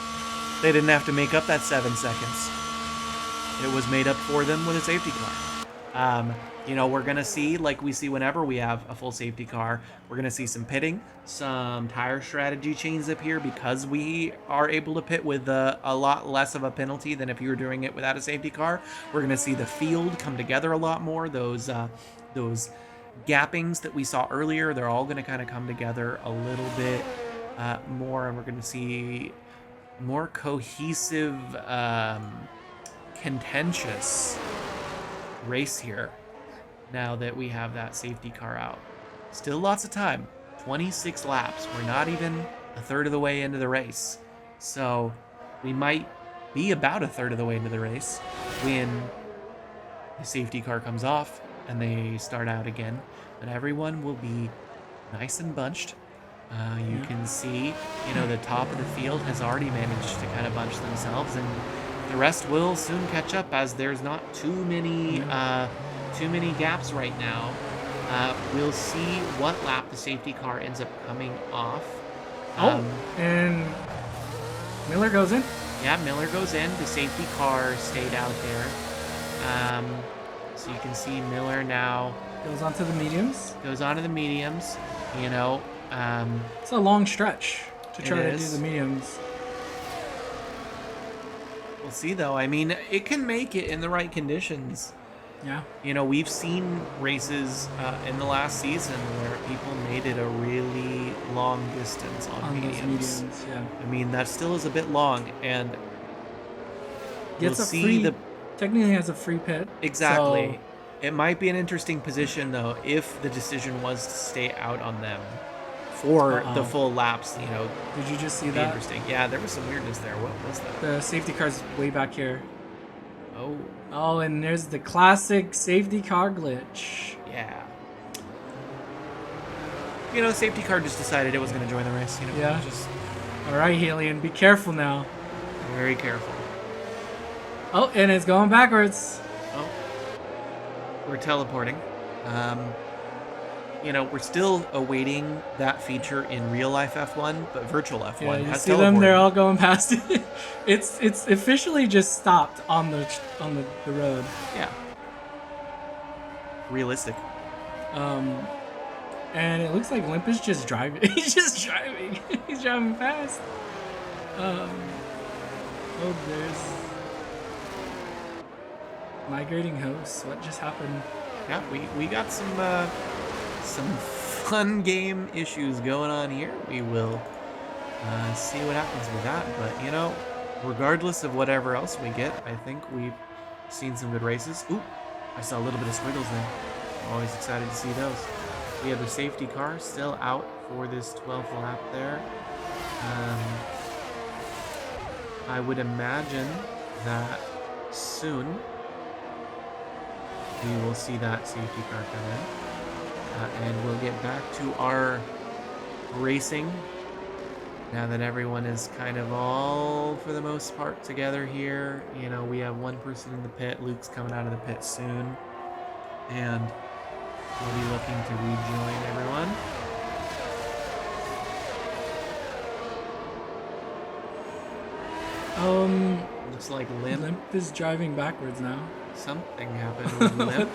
They didn't have to make up that 7 seconds. It was made up for them with a safety car. You know, we're going to see, like we see whenever we have a full safety car, we're going to see some pitting, some tire strategy changes up here because we are able to pit with a lot less of a penalty than if you were doing it without a safety car. We're going to see the field come together a lot more. Those gappings that we saw earlier, they're all going to kind of come together a little bit more, and we're going to see more cohesive, contentious race here now that we have that safety car out. Still lots of time, 26 laps. We're not even a third of the way into the race, so we might be about a third of the way into the race when the safety car comes off and they start out again, but everyone will be nice and bunched. You can see, you know, the top of the field has already managed to kind of bunch themselves, and the rest will soon catch up as there's not too many gaps right now. We'll see what lap the safety car ends up coming off. And Miller goes in. Yeah, Miller goes in. The safety car stayed out there. So you can see Miller now Goes on to the mediums. goes on to the mediums. You know, It's a long stretch to try to do is. the mediums. we'll see though. I mean, it can make it in the right conditions. Yeah. You know, we've seen races in the last season where people made it a really long distance on Those mediums. mediums, yeah. I mean, that still is a bit long, and Gets we'll a see free, the technically has a free pit. exactly. So, It might be an interesting position though if the decision was to stay out on them for the full laps. You know, did you just see be that? interesting. Yeah, there was some weirdness there. What was that? The safety car's way back here. Oh, Oh, and there's the classic safety car glitch. yeah. You know, safety car just decided it was going to join the race. You know, Yeah. just All right, Helion, be careful now. very careful. Oh, and it's going backwards. Oh, we're teleporting. You know, we're still awaiting that feature in real life F1, but virtual F1 Yeah, you has see them? They're teleported. all going past it. It's officially just stopped on the road. Yeah. Realistic. And it looks like Limp is just driving. He's just driving. He's driving fast. Oh, there's migrating hosts. What just happened? Yeah, we got some fun game issues going on here. We will see what happens with that. But, you know, regardless of whatever else we get, I think we've seen some good races. Ooh, I saw a little bit of squiggles there. I'm always excited to see those. We have the safety car still out for this 12th lap there. I would imagine that soon we will see that safety car come in. And we'll get back to our racing now that everyone is kind of all, for the most part, together here. You know, we have one person in the pit. Luke's coming out of the pit soon. And we'll be looking to rejoin everyone. Looks like Limp is driving backwards now. something happened with Limp.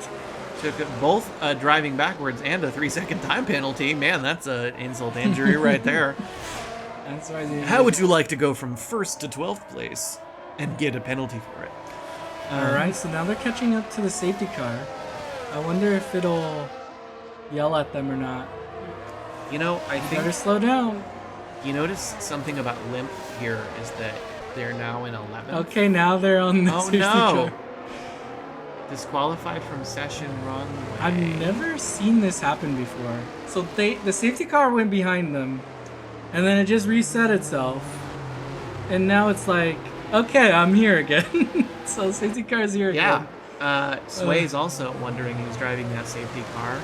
Took both driving backwards and a 3-second time penalty. Man, that's an insult to injury right there. That's why they. How would you like to go from 1st to 12th place and get a penalty for it? All right, so now they're catching up to the safety car. I wonder if it'll yell at them or not. You know, I think Better slow down. you notice something about Limp here is that they're now in 11th. Okay, now they're on the Oh safety no! car. Disqualified from session, wrong way. I've never seen this happen before. So the safety car went behind them, and then it just reset itself, and now it's like, okay, I'm here again. So safety car's here Yeah. again. Sway's also wondering who's driving that safety car.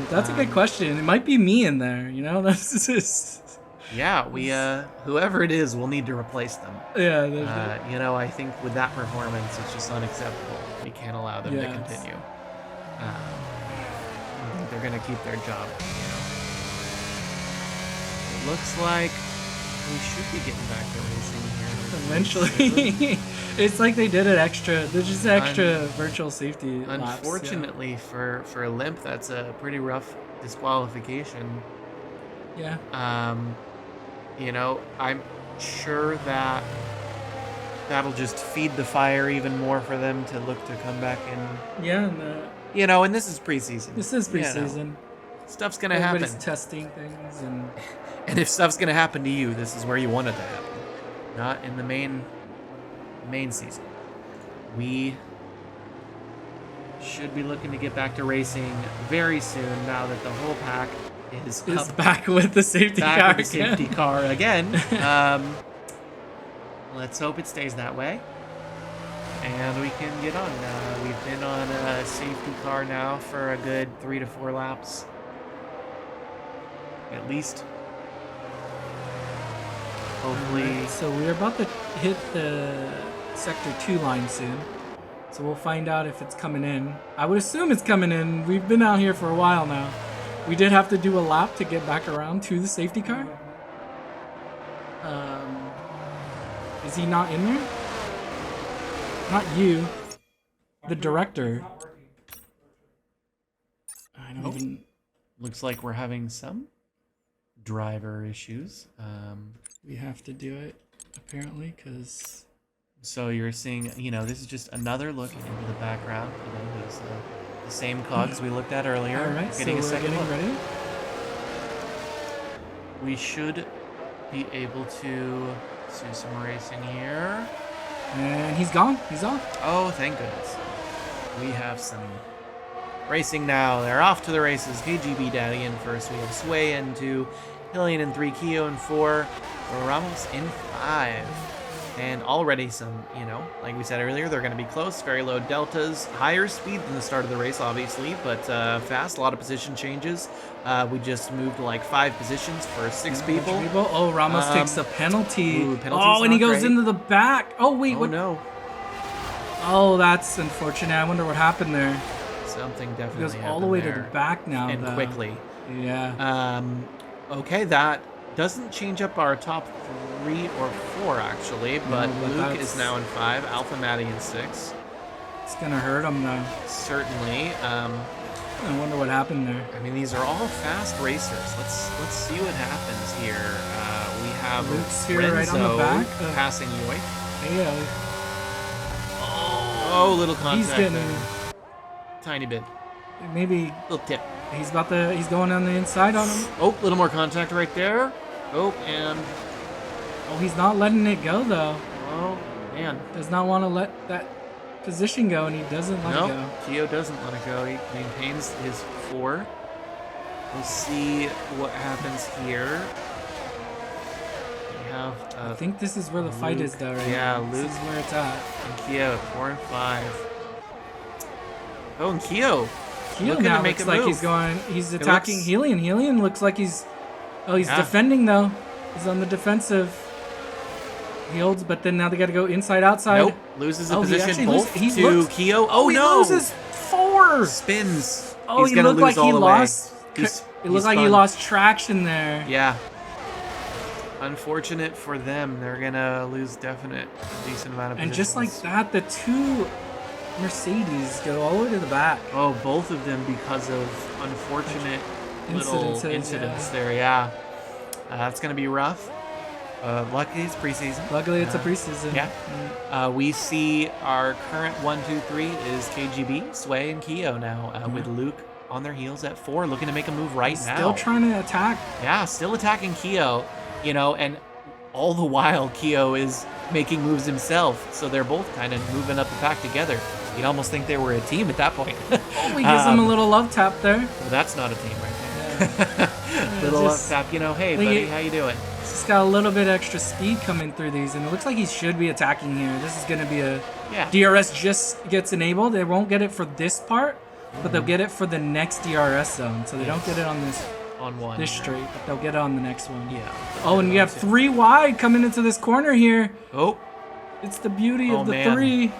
That's a good question. It might be me in there. You know, that's just. Yeah, whoever it is, we'll need to replace them. Yeah. You know, I think with that performance, it's just unacceptable. We can't allow them to continue. I think they're gonna keep their job. You know, it looks like we should be getting back to racing here eventually. It's like they did it extra. There's just extra virtual safety laps. Unfortunately for Limp, that's a pretty rough disqualification. Yeah. You know, I'm sure that that'll just feed the fire even more for them to look to come back in. Yeah. You know, and this is preseason. This is preseason. You know, stuff's gonna happen. Everybody's testing things and if stuff's gonna happen to you, this is where you want it to happen. Not in the main season. We should be looking to get back to racing very soon now that the whole pack is back with the safety car. With the safety car again. Let's hope it stays that way. And we can get on. We've been on a safety car now for a good 3 to 4 laps. At least. Hopefully. So we're about to hit the Sector 2 line soon. So we'll find out if it's coming in. I would assume it's coming in. We've been out here for a while now. We did have to do a lap to get back around to the safety car. Is he not in there? Not you. The director. I don't even... Looks like we're having some driver issues. We have to do it, apparently, because... So you're seeing, you know, this is just another look into the background. You know, these, the same cogs we looked at earlier. All right, getting so we're getting ready. We should be able to do some racing here. And he's gone. He's off. Oh, thank goodness. We have some racing now. They're off to the races. KGB Daddy in first. We have Sway in 2, Hillian in 3, Keo in 4, Ramos in 5. And already some, you know, like we said earlier, they're going to be close. Very low deltas. Higher speed than the start of the race, obviously, but fast. A lot of position changes. We just moved like 5 positions for 6 people. Oh, Ramos takes a penalty. Ooh, oh, and he goes into the back. Oh, wait. Oh, what? no. Oh, that's unfortunate. I wonder what happened there. Something definitely He goes all the way to the back now. And quickly. Yeah. Okay, that doesn't change up our top 3 or 4, actually, but Luke is now in 5, Alpha Matty in 6. It's going to hurt him, though. Certainly. I wonder what happened there. I mean, these are all fast racers. Let's see what happens here. We have Luke's here Renzo right on the back. Passing Yoik. Yeah. Oh, little contact. He's getting there. Tiny bit. Maybe. Little tip. He's going on the inside on him. Oh, little more contact right there. Oh, and... Oh, he's not letting it go, though. Oh, man. Does not want to let that position go, and he doesn't let it go. Keo doesn't let it go. He maintains his 4. We'll see what happens here. We have... I think this is where the fight is, though, right? Yeah, Luke. This is where it's at. And Keo, 4 and 5. Oh, and Keo now looks like he's attacking Helion. Helion looks like he's defending, though. He's on the defensive. He holds, but then now they got to go inside, outside. Nope, loses a position both to Keo. Oh, no! He loses 4! Spins. Oh, he's gonna lose all the way. It looked like he lost traction there. Yeah. Unfortunate for them. They're gonna lose a decent amount of positions. And just like that, the 2 Mercedes go all the way to the back. Oh, both of them because of unfortunate little incidents there. Yeah, that's gonna be rough. Luckily it's preseason. Luckily it's a preseason. Yeah. We see our current 1, 2, 3 is KGB, Sway, and Keo now with Luke on their heels at 4, looking to make a move now. Still trying to attack. Yeah, still attacking Keo. You know, and all the while Keo is making moves himself, so they're both kind of moving up the pack together. You'd almost think they were a team at that point. Oh, he gives him a little love tap there. Well, that's not a team right there. Little up Just- tap, you know, hey Like buddy, it- how you doing? Just got a little bit extra speed coming through these, and it looks like he should be attacking here. This is going to be a Yeah. DRS just gets enabled. They won't get it for this part, but they'll get it for the next DRS zone. So they don't get it on On one. this straight, but they'll get it on the next one. Yeah. Oh, and you have 3 wide coming into this corner here. Oh, It's the beauty Oh, of the man. 3.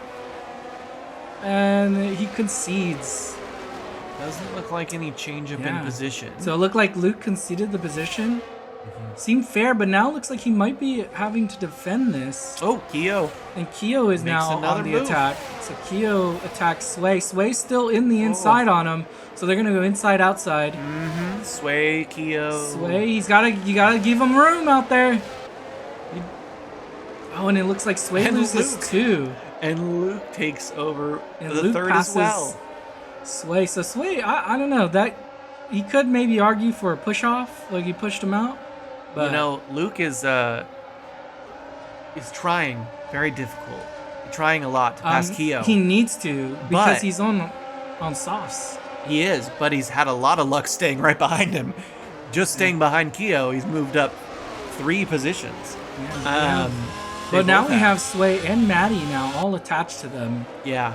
And he concedes. doesn't look like any change up in Yeah. position. So it looked like Luke conceded the position. Seemed fair, but now it looks like he might be having to defend this. Oh, Kyo. And Kyo is Makes now another on the move. attack. So Kyo attacks Sway. Sway's still in the inside on him. So they're gonna go inside outside. Sway, Kyo. Sway, you gotta give him room out there. Oh, and it looks like Sway And loses Luke. 2. And Luke takes over And the Luke third passes as well. Sway. So Sway, I don't know, that he could maybe argue for a push off, like he pushed him out. But You know, Luke is trying very difficult. Trying a lot to pass Kyo. he needs to because But- he's on softs. He is, but he's had a lot of luck staying right behind him. Just staying behind Kyo, he's moved up 3 positions. Yeah. They But now both we have Sway and Maddie now all attached to them. Yeah,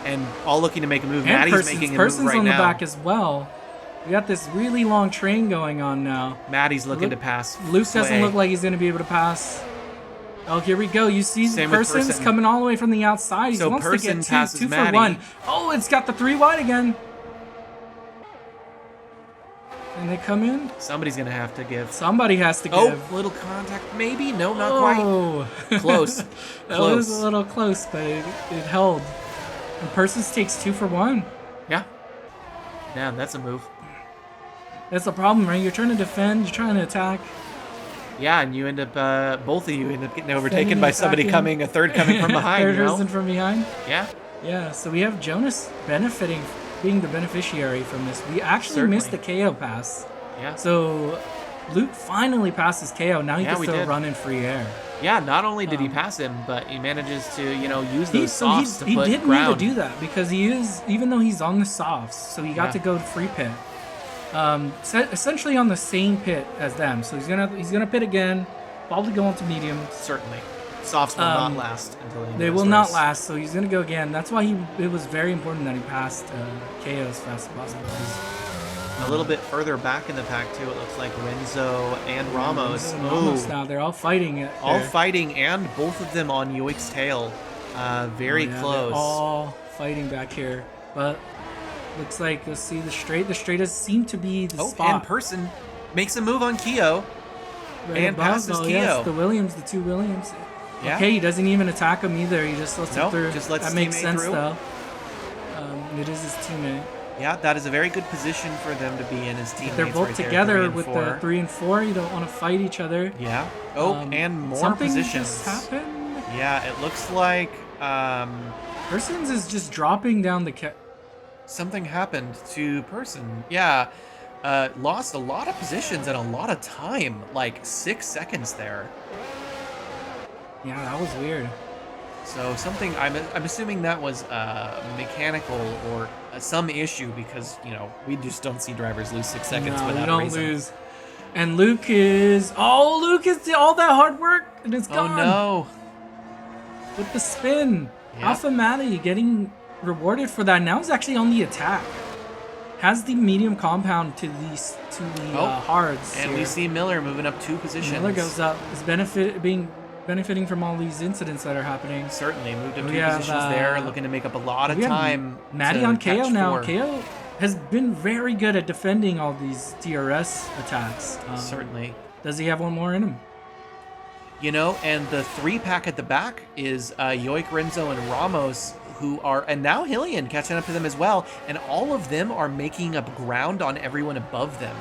and all looking to make a move. And Maddie's Person's, making a Person's move right on now. the back as well. We got this really long train going on now. Maddie's looking Luke- to pass. Luke Sway. doesn't look like he's going to be able to pass. Oh, here we go. You see Same with Person's Person. coming all the way from the outside. He So wants Person to get passes 2 for Maddie. 1. Oh, it's got the 3 wide again. And they come in. Somebody's gonna have to give. Somebody has to Oh, give. little contact, maybe? No, not quite. Oh. Close. That Close. was a little close, but it held. And Persons takes 2 for 1. Yeah. Damn, that's a move. That's the problem, right? You're trying to defend, you're trying to attack. Yeah, and you end up, both of you end up getting overtaken Defending, by somebody attacking. coming, a third coming from behind. Third You know? person from behind. Yeah. Yeah, so we have Jonas benefiting, being the beneficiary from this. We actually Certainly. missed the KO pass. Yeah. So Luke finally passes KO. Now he Yeah, can we still did. run in free air. Yeah, not only did he pass him, but he manages to, you know, use He, those so softs to he put didn't ground. need to do that because he is, even though he's on the softs, so he got Yeah. to go to free pit. Essentially on the same pit as them. So he's gonna pit again, probably go into mediums. Certainly. Softs will not last until the end They of will this not race. last, so he's gonna go again. That's why it was very important that he passed KO as fast as possible. A little bit further back in the pack, too, it looks like Renzo and Ramos. And Ramos Ooh. now, they're all fighting it. All there. fighting, and both of them on Yoik's tail. Very Oh, yeah, close. They're all fighting back here, but looks like you'll see the straight. The straight does seem to be the Oh, spot. and Person makes a move on Kyo. right and above. passes Oh, yes, Kyo. the Williams, the 2 Williams. Yeah. Okay, he doesn't even attack him either. He just lets No, him through. just lets that his makes teammate sense through. though. It is his teammate. Yeah, that is a very good position for them to be in as teammates. They're both right there, together 3 and with 4. the 3 and 4. You don't want to fight each other. Yeah. Oh, and more something positions. just happened. Yeah, it looks like Persons is just dropping down the something happened to Person. Yeah. Lost a lot of positions and a lot of time, like 6 seconds there. Yeah, that was weird. So something, I'm assuming that was mechanical or some issue because, you know, we just don't see drivers lose 6 seconds No, without you a don't reason. lose. And Luke is all that hard work and it's Oh gone. no. With the spin. Yep. Alpha Matty getting rewarded for that. Now he's actually on the attack. Has the medium compound to the hards. And here. we see Miller moving up 2 positions. Miller goes up. Is benefiting from all these incidents that are happening. Certainly moved up We 2 have, positions there, looking to make up a lot of We have time. Matty to on catch KO now. 4. KO has been very good at defending all these DRS attacks. Certainly. Does he have one more in him? You know, and the 3-pack at the back is Yoik, Renzo, and Ramos, who are, and now Hillian catching up to them as well, and all of them are making up ground on everyone above them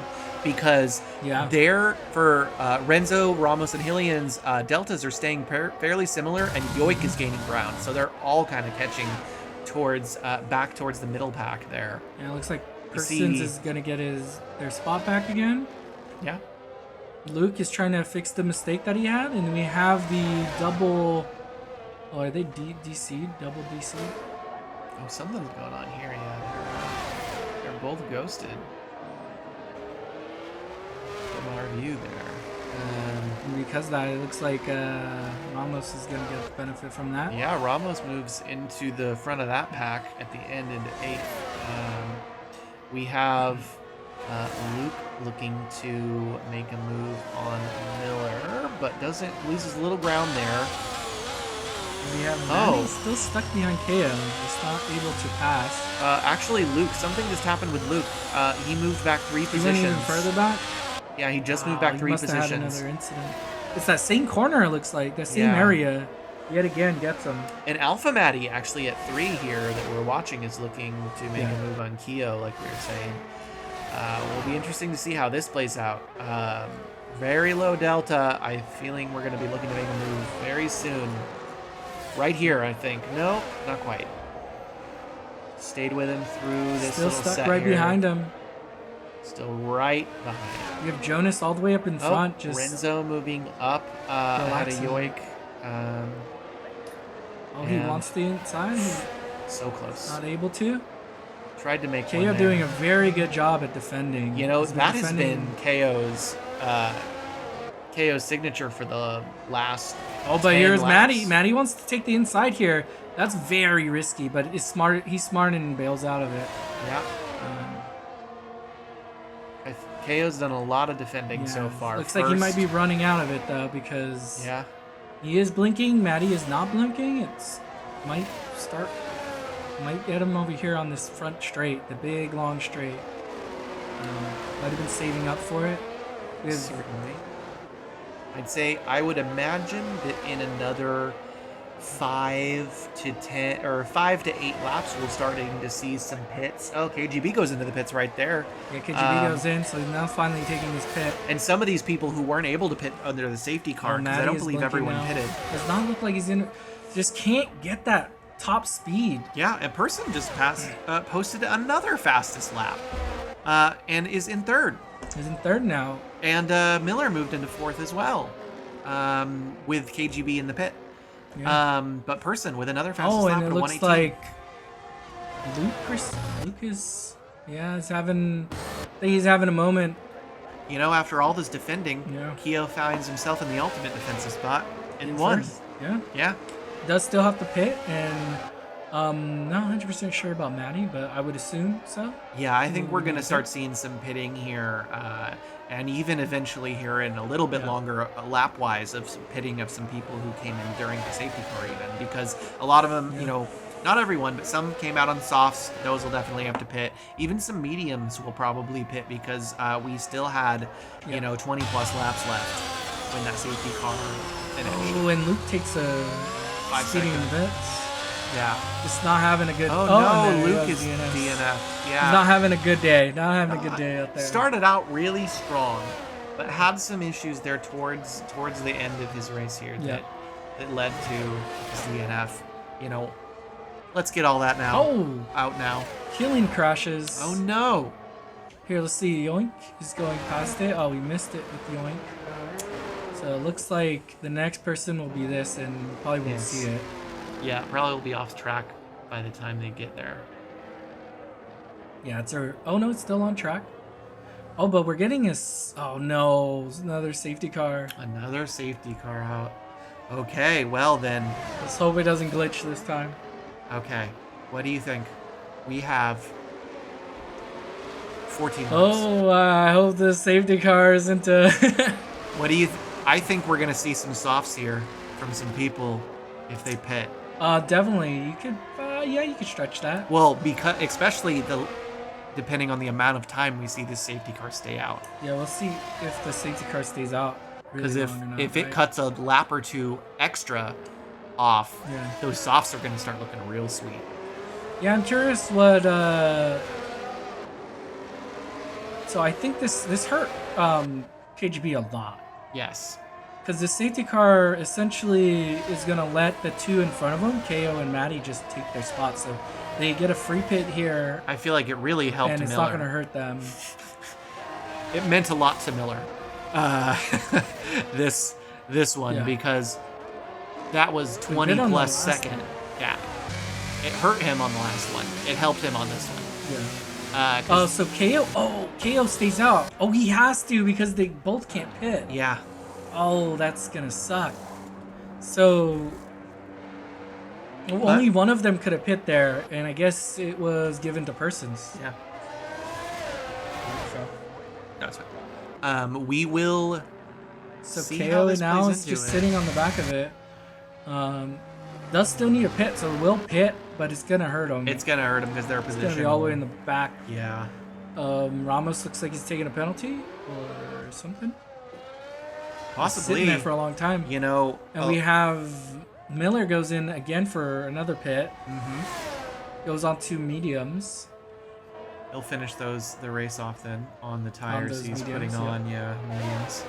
because they're, for Renzo, Ramos, and Hillian's deltas are staying fairly similar, and Yoik is gaining ground, so they're all kind of catching towards back towards the middle pack there. Yeah, it looks like Persons is gonna get their spot back again. Yeah. Luke is trying to fix the mistake that he had, and we have the double. Oh, are they DC? Double DC? Oh, something's going on here. Yeah, they're both ghosted. from our view there. And because of that, it looks like Ramos is going to get benefit from that. Yeah, Ramos moves into the front of that pack at the end into 8th. We have Luke looking to make a move on Miller, but loses a little ground there. And we have Manny still stuck behind KO, just not able to pass. Actually, Luke, something just happened with Luke. He moved back 3 positions. He went even further back? Yeah, he just moved back 3 positions. Had another incident. It's that same corner, it looks like, the same area. Yet again, gets him. And Alpha Matty actually at 3 here that we're watching is looking to make a move on Keo, like we were saying. Will be interesting to see how this plays out. Very low delta. I'm feeling we're going to be looking to make a move very soon. Right here, I think. No, not quite. Stayed with him through this Still little stuck set right here. behind him. Still right behind him. You have Jonas all the way up in front. Just Renzo moving up ahead of Yoik. He wants the inside. So close. Not able to. Tried to make KO one doing a very good job at defending. You know, that has been KO's signature for the last. Oh, but here's laps. Matty. Matty wants to take the inside here. That's very risky, but it's smart. He's smart and bails out of it. Yeah. KO's done a lot of defending so far. Looks like he might be running out of it though, because he is blinking. Matty is not blinking. Might get him over here on this front straight, the big long straight. Might have been saving up for it. Certainly. I'd say I would imagine that in another 5 to 10 or 5 to 8 laps, we're starting to see some pits. Oh, KGB goes into the pits right there. Yeah, KGB goes in, so he's now finally taking his pit. And some of these people who weren't able to pit under the safety car, because I don't believe everyone pitted. Does not look like he's in. Just can't get that top speed. Yeah, and Person just posted another fastest lap, and is in 3rd. He's in 3rd now. And Miller moved into 4th as well, with KGB in the pit. Yeah. But Person with another fastest lap and it at looks 118. like Luke is he's having a moment. You know, after all this defending, Keo finds himself in the ultimate defensive spot and won. Yeah. Does still have to pit, and not 100% sure about Matty, but I would assume so. Yeah, I think we're going to start seeing some pitting here, and even eventually here in a little bit longer lap-wise of some pitting of some people who came in during the safety car even, because a lot of them, you know, not everyone, but some came out on softs. Those will definitely have to pit. Even some mediums will probably pit because we still had, 20-plus laps left when that safety car finished. Oh, and Luke takes a 5 speeding seconds. bits. Yeah. Just not having a good... Oh, no, Luke is DNF. Yeah. He's not having a good day. Not having a good day out there. Started out really strong, but had some issues there towards the end of his race here that led to his DNF. You know, let's get all that out now. Killing crashes. Oh, no. Here, let's see. Yoink is going past it. Oh, we missed it with Yoink. So it looks like the next person will be this, and probably won't see it. Yeah, probably will be off track by the time they get there. Yeah, oh no, it's still on track. Oh, but we're getting oh no, another safety car. Another safety car out. Okay, well then. Let's hope it doesn't glitch this time. Okay, what do you think? We have 14 laps. Oh, I hope the safety car isn't What do you I think we're gonna see some softs here from some people if they pit. Definitely. You could, you could stretch that. Well, because especially depending on the amount of time we see this safety car stay out. Yeah, we'll see if the safety car stays out. Because if it cuts a lap or two extra off, those softs are going to start looking real sweet. Yeah, I'm curious what. So I think this hurt KGB a lot. Yes. Because the safety car essentially is going to let the two in front of them, KO and Matty, just take their spot. So they get a free pit here. I feel like it really helped Miller. And it's not going to hurt them. It meant a lot to Miller. This one, because that was 20-plus second gap. It hurt him on the last one. It helped him on this one. Yeah. Oh, so KO. Oh, KO stays out. Oh, he has to because they both can't pit. Yeah. Oh, that's gonna suck. So only one of them could have pit there, and I guess it was given to persons. Yeah. So, That's fine. We will. so see how KO this now plays is into just it. sitting on the back of it. Does still need a pit, so will pit, but it's gonna hurt him. It's gonna hurt him because their It's position. gonna be all the way in the back. Yeah. Ramos looks like he's taking a penalty or something. Possibly. Sitting there for a long time. You know. And we have Miller goes in again for another pit. Goes on to mediums. He'll finish the race off then on the tires those he's mediums, putting on. Yeah, mediums.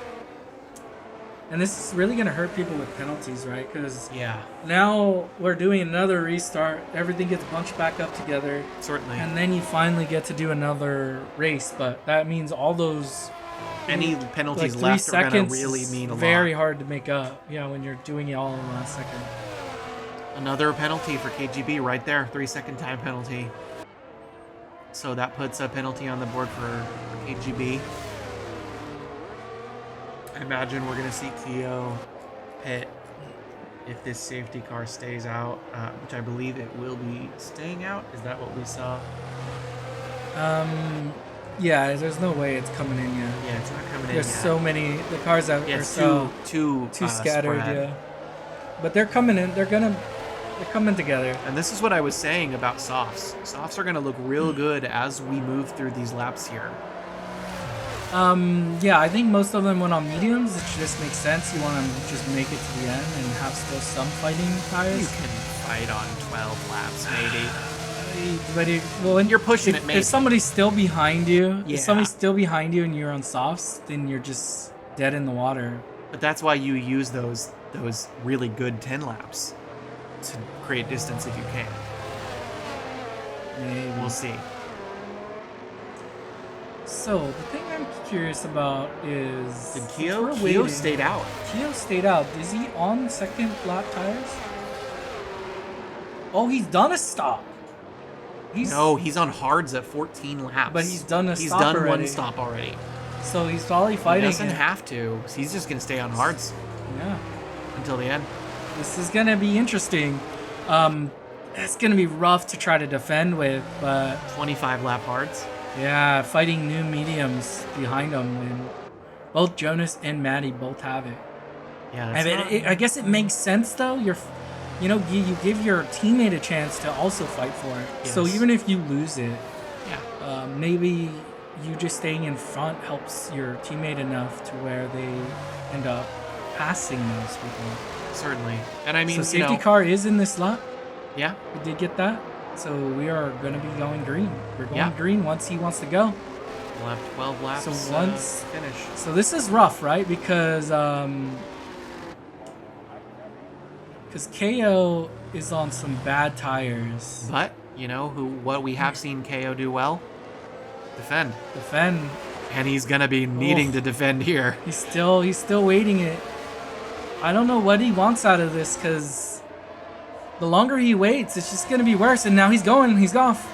And this is really gonna hurt people with penalties, right? Because Yeah, now we're doing another restart. Everything gets bunched back up together, certainly. and then you finally get to do another race. But that means all those Any like penalties 3 left are gonna seconds really mean a very lot. hard to make up. Yeah, when you're doing it all in the last second. Another penalty for KGB right there. 3-second time penalty. So that puts a penalty on the board for KGB. I imagine we're gonna see Keo pit if this safety car stays out, which I believe it will be staying out. Is that what we saw? Yeah, there's no way it's coming in yet. Yeah, it's not coming in There's yet. so many. The cars out Yeah, are it's so too scattered. spread. Yeah, but they're coming in. They're coming together. And this is what I was saying about softs. Softs are going to look real good as we move through these laps here. Yeah, I think most of them went on mediums. It just makes sense. You want to just make it to the end and have still some fighting You tires. can fight on 12 laps, maybe. But when You're pushing if, it, maybe. if somebody's still behind you, Yeah. if somebody's still behind you and you're on softs, then you're just dead in the water. But that's why you use those really good 10 laps to create distance if you can. Maybe. We'll see. So the thing I'm curious about is Did since Keo? we're Keo waiting- stayed out. Keo stayed out. Is he on second lap tires? Oh, he's done a stop. No, he's on hards at 14 laps. But he's done a He's stop done already. one stop already. So he's probably He fighting. doesn't it. have to. He's just going to stay on hards Yeah. until the end. This is gonna be interesting. It's gonna be rough to try to defend with, but 25 lap hards. yeah, fighting new mediums behind him, and both Jonas and Maddie both have it. Yeah, I mean, I guess it makes sense though. You give your teammate a chance to also fight for it. So Yes. even if you lose it, yeah. maybe you just staying in front helps your teammate enough to where they end up passing those people. Certainly. And I mean, So safety car is in this lap. Yeah. We did get that. So we are going to be going green. We're going Yeah. green once he wants to go. We'll have 12 laps. So once- finish. So this is rough, right? Because KO is on some bad tires. But what we have seen KO do well? Defend. Defend. And he's gonna be needing to defend here. He's still waiting it. I don't know what he wants out of this because the longer he waits, it's just going to be worse. And now he's going. He's off.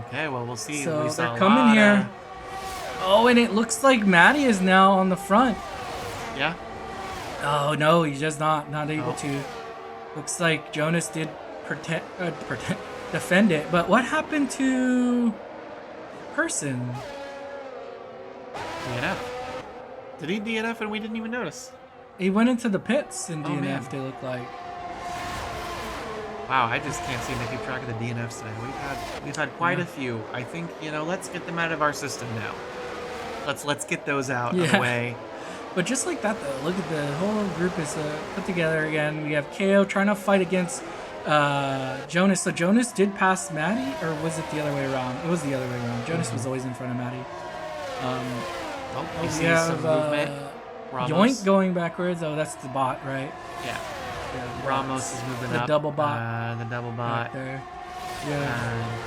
Okay, well we'll see. So We saw they're a coming lot here. Oh, and it looks like Maddie is now on the front. Yeah. Oh no, he's just not able Oh. to. Looks like Jonas did defend it, but what happened to Person? DNF. Did he DNF and we didn't even notice? He went into the pits in Oh, DNF. man. They look like. Wow, I just can't seem to keep track of the DNFs today. We've had quite a few. I think let's get them out of our system now. Let's get those out of the Yeah. way. But just like that, though, look at the whole group is put together again. We have KO trying to fight against Jonas. So Jonas did pass Maddie, or was it the other way around? It was the other way around. Jonas was always in front of Maddie. Oh, you We see have some movement. Ramos. Yoink going backwards. Oh, that's the bot, right? Yeah. Yeah, Ramos is moving the up. double bot. The double Right bot. there. Yeah.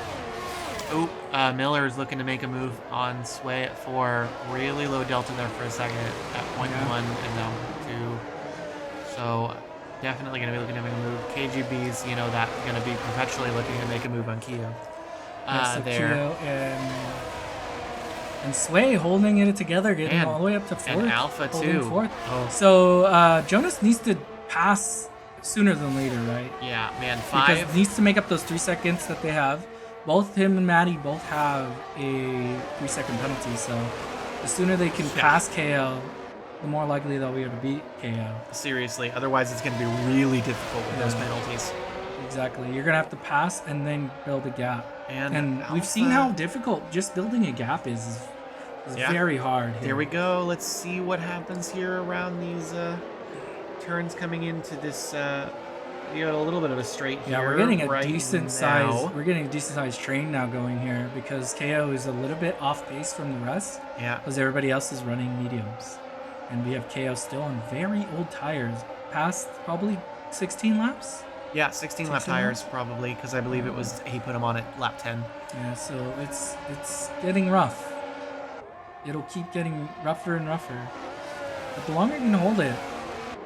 Miller is looking to make a move on Sway at 4. Really low delta there for a second at point 1 and now 2. So Definitely going to be looking to make a move. KGB's, you know, that going to be perpetually looking to make a move on Keo. So There. Keo and Sway holding it together, getting Man. all the way up to fourth. And Alpha, holding too. Fourth. Oh. So Jonas needs to pass sooner than later, right? Yeah, man. Because 5. he needs to make up those 3 seconds that they have. Both him and Maddie both have a 3-second penalty, so the sooner they can pass KO, the more likely they'll be able to beat KO. Seriously. Otherwise, it's going to be really difficult with those penalties. Exactly. You're going to have to pass and then build a gap. And we've seen how difficult just building a gap is very hard here. There we go. Let's see what happens here around these turns coming into this. We got a little bit of a straight here. Yeah, we're getting a right decent now. size. We're getting a decent sized train now going here because KO is a little bit off pace from the rest. Yeah. Because everybody else is running mediums, and we have KO still on very old tires, past probably 16 laps. Yeah, 16 lap tires probably, because I believe it was he put him on at lap 10. Yeah, so it's getting rough. It'll keep getting rougher and rougher. But the longer you can hold it.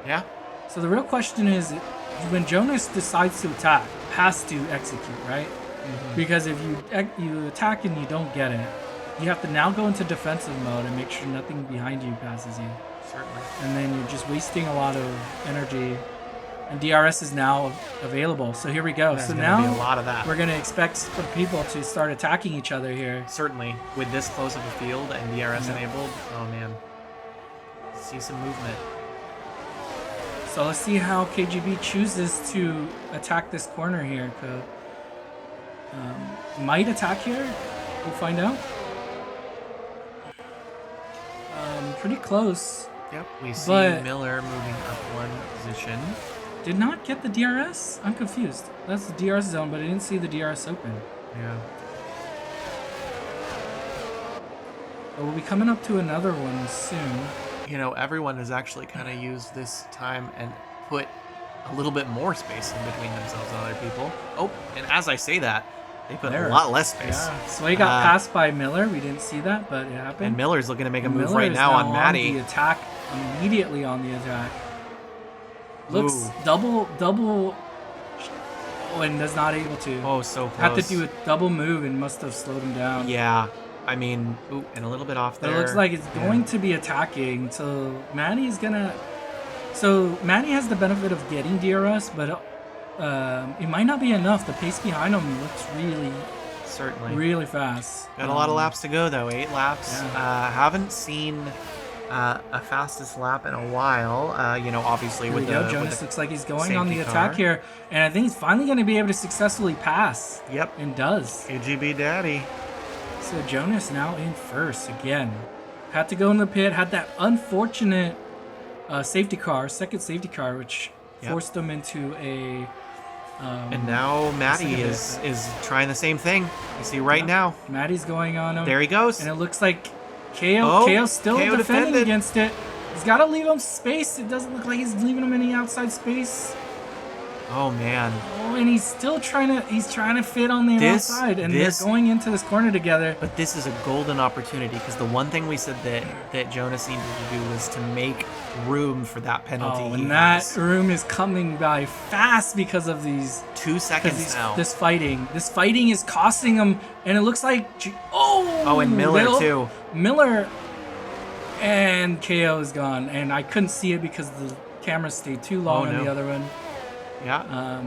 Yeah. So the real question is, when Jonas decides to attack, has to execute, right? Mm-hmm. Because if you attack and you don't get it, you have to now go into defensive mode and make sure nothing behind you passes you. Certainly. And then you're just wasting a lot of energy. And DRS is now available. So here we go. There's so gonna now be a lot of that. we're going to expect some people to start attacking each other here. Certainly, with this close of a field and DRS enabled, oh man, see some movement. So let's see how KGB chooses to attack this corner here. Might attack here. We'll find out. Pretty close. Yep, we see But- Miller moving up 1 position. Did not get the DRS? I'm confused. That's the DRS zone, but I didn't see the DRS open. Yeah. But we'll be coming up to another one soon. You know, everyone has actually kind of used this time and put a little bit more space in between themselves and other people. Oh, and as I say that, they put a lot less space. Yeah. Sway got passed by Miller. We didn't see that, but it happened. And Miller's looking to make a move Miller right is now on the Maddie. attack, immediately on the attack. Looks Ooh. double, oh, and is not able to. Oh, so close. Had to do a double move and must have slowed him down. Yeah, I mean, ooh, and a little bit off But there. it looks like it's going to be attacking. So Maddie is gonna. So Maddie has the benefit of getting DRS, but it might not be enough. The pace behind him looks Certainly. really fast. Got a lot of laps to go, though. 8 laps. Yeah. Haven't seen a fastest lap in a while. You know, obviously Here with we go. the Jonas with the looks like he's going on the safety attack car. here, and I think he's finally going to be able to successfully pass. Yep. And does. KGB Daddy. So Jonas now in first again. Had to go in the pit. Had that unfortunate safety car, second safety car, which forced him into a. And now Maddie is trying the same thing. You see right now. Maddie's going on him. There he goes. And it looks like KO's still KO defending defended. against it. He's got to leave him space. It doesn't look like he's leaving him any outside space. Oh man. Oh, and he's still trying to fit on the outside, and they're going into this corner together. But this is a golden opportunity because the one thing we said that Jonas needed to do was to make room for that penalty. Oh, and that room is coming by fast because of these 2 seconds now. This fighting is costing him, and it looks like and Miller too. Miller and KO is gone, and I couldn't see it because the camera stayed too long on the other one. Yeah.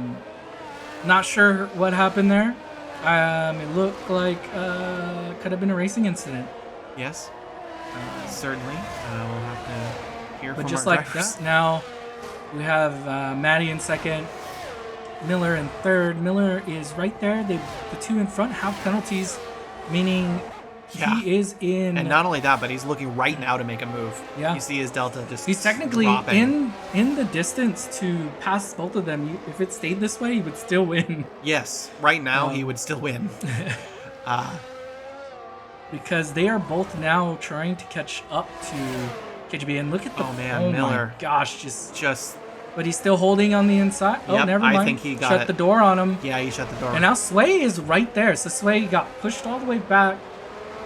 Not sure what happened there. It looked like could have been a racing incident. Yes. Certainly. We'll have to hear from But just our like drivers. that, now we have Maddie in second, Miller in third. Miller is right there. The two in front have penalties, meaning he is in. And not only that, but he's looking right now to make a move. Yeah. You see his delta just. He's technically dropping. in the distance to pass both of them. If it stayed this way, he would still win. Yes. Right now, he would still win. Because they are both now trying to catch up to KGB. And look at the Miller. My gosh, just. But he's still holding on the inside. Oh, Yep, never mind. I think he got shut it. the door on him. Yeah, he shut the door. And now Sway is right there. So Sway got pushed all the way back.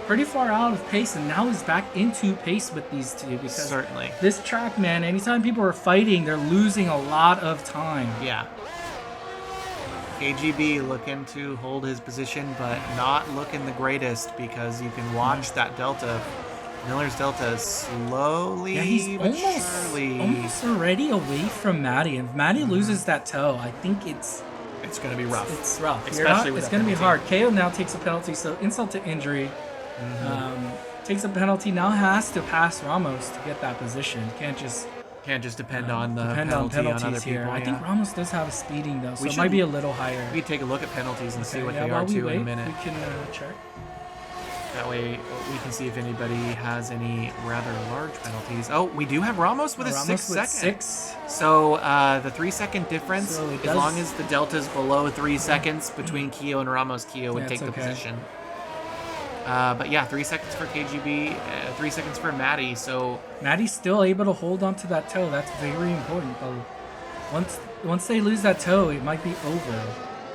pretty far out of pace, and now he's back into pace with these two because Certainly. this track, man, anytime people are fighting, they're losing a lot of time. Yeah. KGB looking to hold his position, but not looking the greatest because you can watch that delta. Miller's delta is slowly Yeah, he's but almost surely. already away from Maddie. And if Maddie loses that toe, I think it's going to be rough. It's rough. Especially with it's that going to be penalty. hard. KO now takes a penalty, so insult to injury. Takes a penalty, now has to pass Ramos to get that position. Can't just depend on the depend on penalty on penalties other here. people. I think Ramos does have a speeding though, so We it might should- be a little higher. We take a look at penalties and see what yeah, they while are we too wait, in a minute. we can check. That way we can see if anybody has any rather large penalties. Oh, we do have Ramos with a Ramos 6 with second. 6. So the 3-second difference, So it as does- long as the delta's below 3 seconds between Keo and Ramos, Keo would Yeah, take it's the okay. position. But yeah, 3 seconds for KGB, 3 seconds for Maddie. So Maddie's still able to hold onto that toe. That's very important though. Once they lose that toe, it might be over.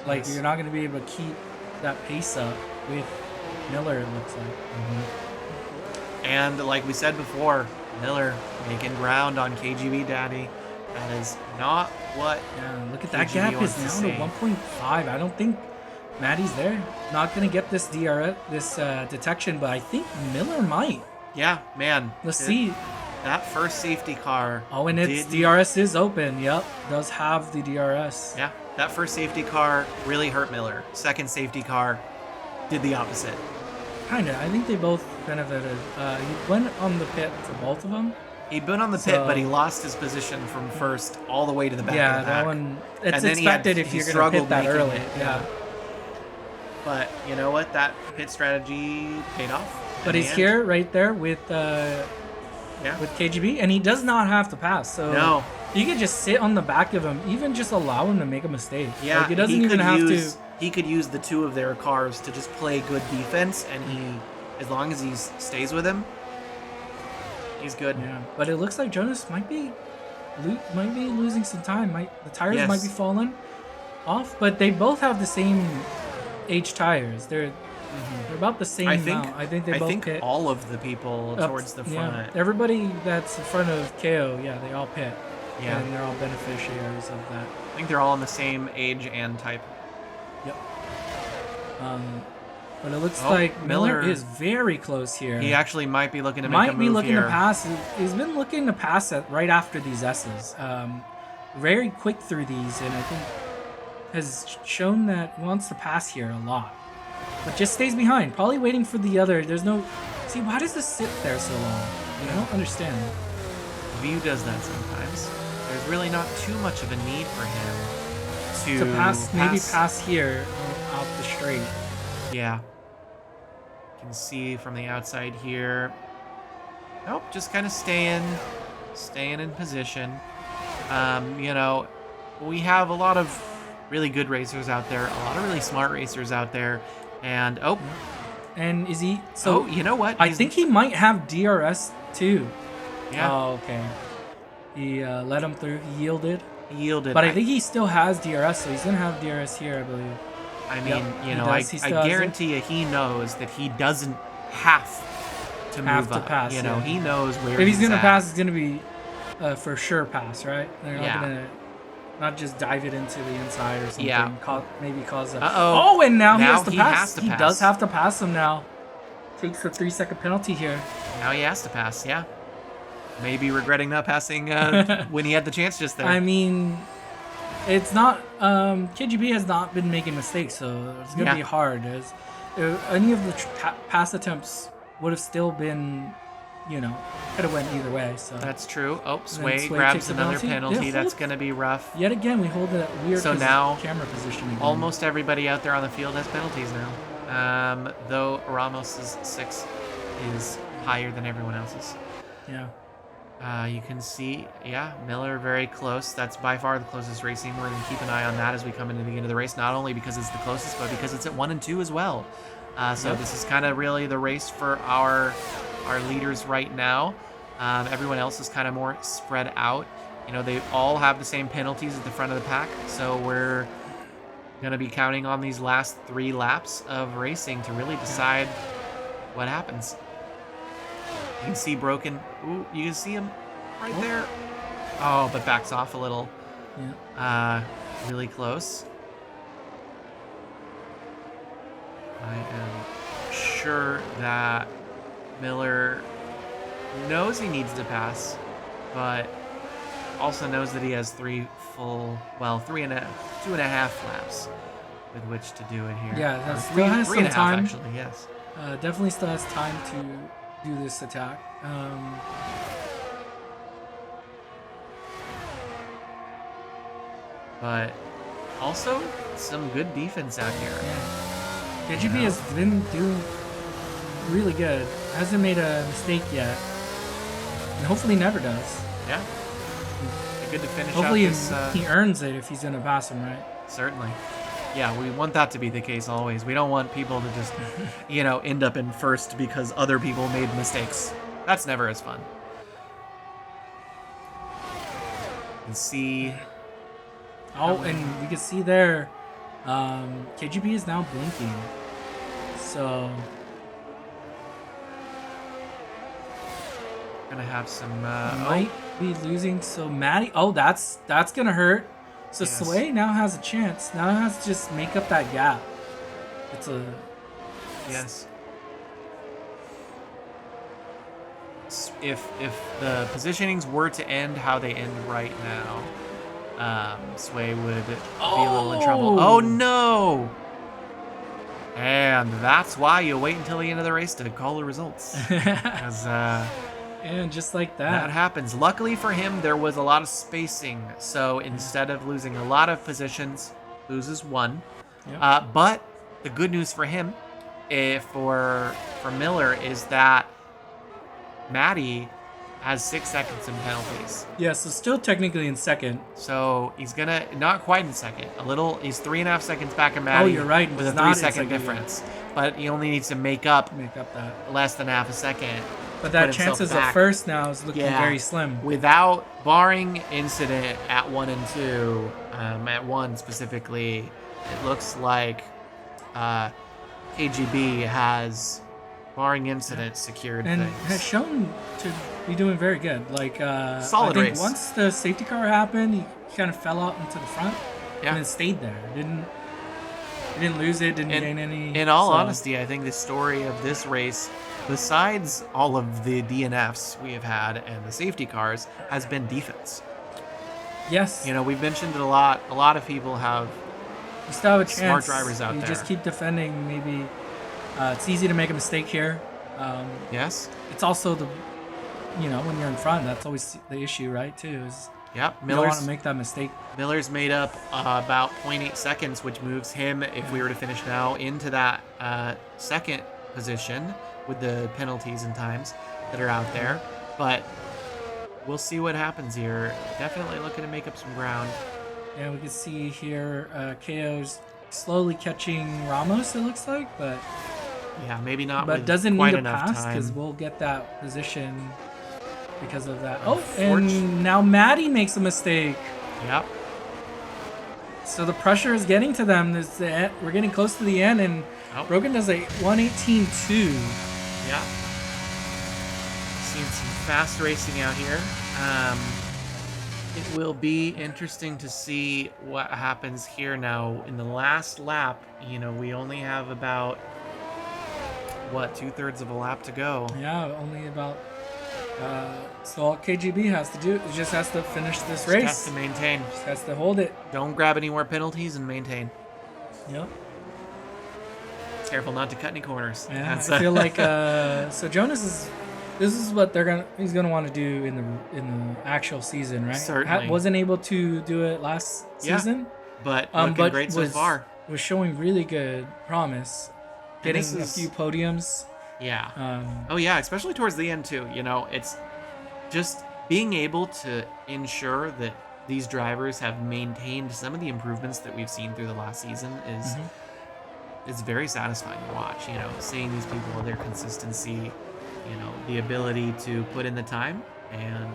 Like Yes. you're not going to be able to keep that pace up with Miller, it looks like. and like we said before, Miller making ground on KGB Daddy. That is not what. Yeah, look at that KGB gap wants is to now to see. 1.5. I don't think Maddie's there. Not going to get this detection, but I think Miller might. Yeah, man. Let's see. That first safety car. Oh, and its didn't- DRS is open. Yep, does have the DRS. Yeah, that first safety car really hurt Miller. Second safety car did the opposite. Kind of. I think they both benefited. He went on the pit for both of them. He'd been on the pit, So- but he lost his position from first all the way to the back Yeah, of the pack. that one. It's And then he had- expected if he you're going to struggled pit that making early. it, Yeah. But you know what? That pit strategy paid off. But in he's the here right there with Yeah. KGB, and he does not have to pass. So No. you could just sit on the back of him, even just allow him to make a mistake. Yeah, like, he doesn't he even could have use, to. He could use the two of their cars to just play good defense, and as long as he stays with him, he's good. Yeah, but it looks like Jonas might be losing some time. The tires Yes. might be falling off, but they both have the same age tires. They're about the same I think. amount. I think they both pit all of the people up- towards the yeah. front. Everybody that's in front of KO, yeah, they all pit. Yeah. And they're all beneficiaries of that. I think they're all in the same age and type. Yep. But it looks Oh, like Miller Miller- is very close here. He actually might be looking to make a Might move be looking here. to pass. He's been looking to pass it right after these S's. Very quick through these, and I think has shown that he wants to pass here a lot. But just stays behind, probably waiting for the other. There's no. See, why does this sit there so long? I don't understand. View does that sometimes. There's really not too much of a need for him To pass, maybe pass here out the straight. Yeah. You can see from the outside here. Nope, just kind of staying in position. You know, we have a lot of really good racers out there, a lot of really smart racers out there, and And is he? So you know what? I think he might have DRS too. Yeah, Oh, okay. He let him through. He yielded. he yielded. But I think he still has DRS, so he's gonna have DRS here, I believe. I mean, Yep, you he know, does. He I still has it. guarantee you, he knows that he doesn't have to Have move to up. pass, You know, yeah. he knows where. If he's gonna at. pass, it's gonna be for sure pass, right? They're not Yeah. gonna not just dive it into the inside or something. Yeah. Maybe cause a. Uh-oh. Oh, and now he Now has to he pass. has to He pass. does have to pass him now. Takes a 3-second penalty here. Now he has to pass. Yeah. Maybe regretting not passing when he had the chance just there. I mean, it's not. KGB has not been making mistakes, so it's gonna Yeah. be hard. As any of the pass attempts would have still been, could have went either way. So That's true. Oh, Sway Sway grabs takes a another penalty. penalty. Yeah, That's hold- going to be rough. yet again, we hold that weird So now, camera position. Again. Almost everybody out there on the field has penalties now. Though Ramos's 6 is higher than everyone else's. Yeah. You can see, Miller very close. That's by far the closest racing. We're going to keep an eye on that as we come into the end of the race, not only because it's the closest, but because it's at 1 and 2 as well. So Yep. this is kind of really the race for our leaders right now. Everyone else is kind of more spread out. You know, they all have the same penalties at the front of the pack, so we're going to be counting on these last 3 laps of racing to really decide what happens. You can see Broken. Ooh, you can see him right there. Oh, but backs off a little. Yeah. Really close. I am sure that Miller knows he needs to pass, but also knows that he has 2.5 laps with which to do it here. Yeah, Or that still has three some and a half, time. actually, yes. Definitely still has time to do this attack. But also some good defense out here. Yeah. KGB has been doing really good. Hasn't made a mistake yet. And hopefully never does. Yeah. Good to finish Hopefully out this. he earns it if he's going to pass him, right? Certainly. Yeah, we want that to be the case always. We don't want people to just, end up in first because other people made mistakes. That's never as fun. You can see. Oh, and we can see there, KGB is now blinking. So Gonna have some. might be losing. So Maddie, that's gonna hurt. So Yes. Sway now has a chance. Now has to just make up that gap. It's a Yes. If the positionings were to end how they end right now, Sway would be a little in trouble. Oh no! And that's why you wait until the end of the race to call the results. Because and just like that that. happens. Luckily for him, there was a lot of spacing. So instead of losing a lot of positions, loses one. Yep. But the good news for him, for Miller, is that Maddie has 6 seconds in penalties. Yeah, so still technically in second. So he's gonna not quite in second. He's 3.5 seconds back in Maddie. Oh, you're right. With He's a not in 3-second second difference. But he only needs to make up that. less than half a second. But to that put himself chances of back. first now is looking very slim. Without barring incident at 1 and 2, at 1 specifically, it looks like KGB has, barring incident, secured And things. has shown to be doing very good. Like Solid I think race. once the safety car happened, he kind of fell out into the front Yeah. and then stayed there. Didn't lose it. Didn't gain any. In all so- honesty, I think the story of this race, besides all of the DNFs we have had and the safety cars, has been defense. Yes. We've mentioned it a lot. A lot of people have You still have a chance. smart drivers out you there. just keep defending. Maybe it's easy to make a mistake here. Yes. It's also the, when you're in front, that's always the issue, right? Too is Yep. you don't want to make that mistake. Miller's made up about 0.8 seconds, which moves him, if we were to finish now, into that second position with the penalties and times that are out there. But we'll see what happens here. Definitely looking to make up some ground. Yeah, we can see here KO's slowly catching Ramos, it looks like, but Yeah, maybe not. but with doesn't quite need a enough pass time. because we'll get that position because of that. Oh, and now Maddie makes a mistake. Yep. So the pressure is getting to them. We're getting close to the end, and Brogan does a 1:18.2. Yeah. Seen some fast racing out here. It will be interesting to see what happens here now. In the last lap, we only have about, 2/3 of a lap to go. Yeah, only about. So all KGB has to do is just has to finish this race. Just has to maintain. Just has to hold it. Don't grab any more penalties and maintain. Yep. Careful not to cut any corners. Yeah, I feel like so Jonas is. This is what he's gonna want to do in the actual season, right? Certainly. Wasn't able to do it last season. But looking great so far. Was showing really good promise. Getting a few podiums. Yeah. Oh yeah, especially towards the end too. It's just being able to ensure that these drivers have maintained some of the improvements that we've seen through the last season is very satisfying to watch. Seeing these people, their consistency, the ability to put in the time and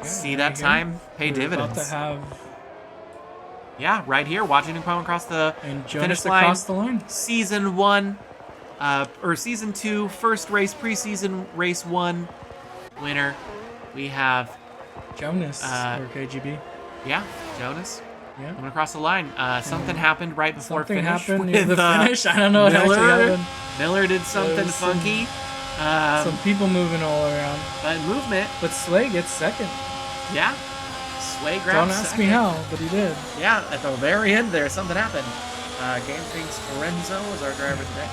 see that time pay dividends. About to have right here, watching him come across the and Jonas finish line. across the line. Season 1 or season 2, first race, preseason race 1 winner. We have Jonas or KGB. Yeah, Jonas. Yeah. Went across the line. Something happened right before Something finish. happened near the finish. I don't know what actually happened. Miller did something funky. Some people moving all around. Movement. But Sway gets second. Yeah. Sway grabbed Don't ask me how, but he did. Yeah, at the very end there, something happened. Game thinks Lorenzo was our driver today.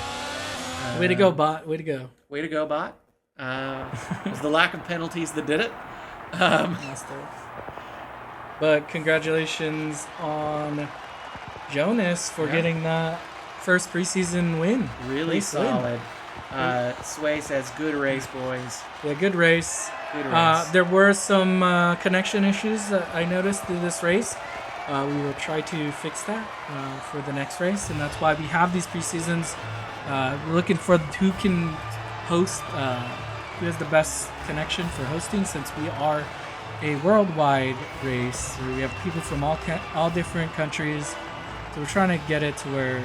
Way to go, Bot. Way to go. Way to go, Bot. It was the lack of penalties that did it. But congratulations on Jonas for getting that first preseason win. Really solid. Sway says, good race, boys. Yeah, good race. Good race. There were some connection issues that I noticed through this race. We will try to fix that for the next race, and that's why we have these preseasons. We're looking for who can host, who has the best connection for hosting, since we are a worldwide race where we have people from all different countries. So we're trying to get it to where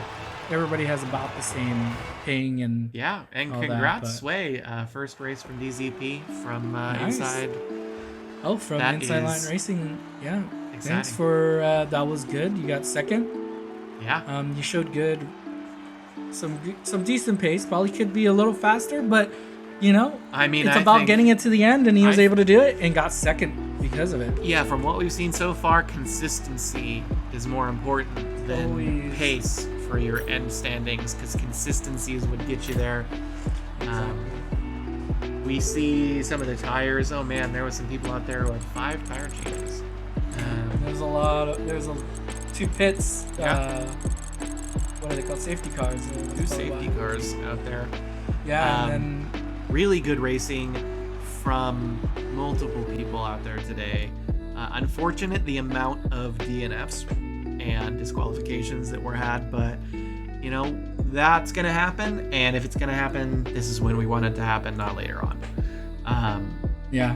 everybody has about the same ping and congrats, Sway. First race from DZP from nice. Inside. Oh, from that Inside Line Racing. Yeah. Exciting. Thanks for that was good. You got second. Yeah. You showed good. Some decent pace. Probably could be a little faster, but you know, I mean, it's about getting it to the end, and he was able to do it and got second because of it. Yeah, from what we've seen so far, consistency is more important than pace for your end standings, because consistency is what gets you there. Exactly. We see some of the tires. Oh man, there was some people out there who had 5 tire changes. There's 2 pits. Yeah. What are they called? Safety cars. 2 safety cars out there. Yeah, and then really good racing from multiple people out there today. Unfortunate the amount of DNFs and disqualifications that were had, but you know, that's gonna happen, and if it's gonna happen, this is when we want it to happen, not later on. Yeah.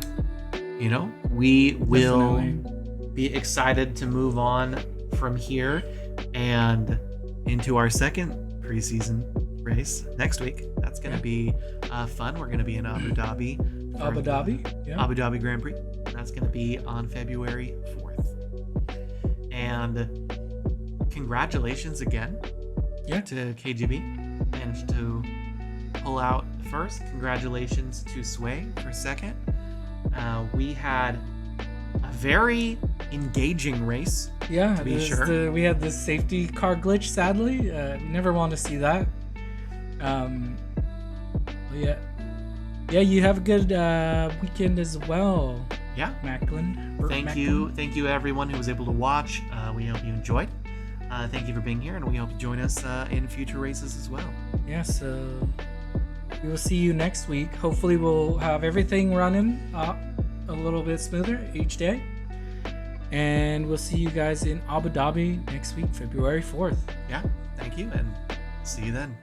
You know, we will Definitely. be excited to move on from here and into our second preseason race next week. That's going to be fun. We're going to be in Abu Dhabi. Abu Dhabi? Yeah. Abu Dhabi Grand Prix. That's going to be on February 4th. And congratulations again to KGB. Managed to pull out first. Congratulations to Sway for second. We had a very engaging race. Yeah, to be sure. We had this safety car glitch, sadly. We never want to see that. Yeah, you have a good weekend as well. Yeah, Macklin. Thank you everyone who was able to watch. We hope you enjoyed. Thank you for being here, and we hope you join us in future races as well. Yeah, so we will see you next week. Hopefully we'll have everything running a little bit smoother each day. And we'll see you guys in Abu Dhabi next week, February 4th. Yeah, thank you, and see you then.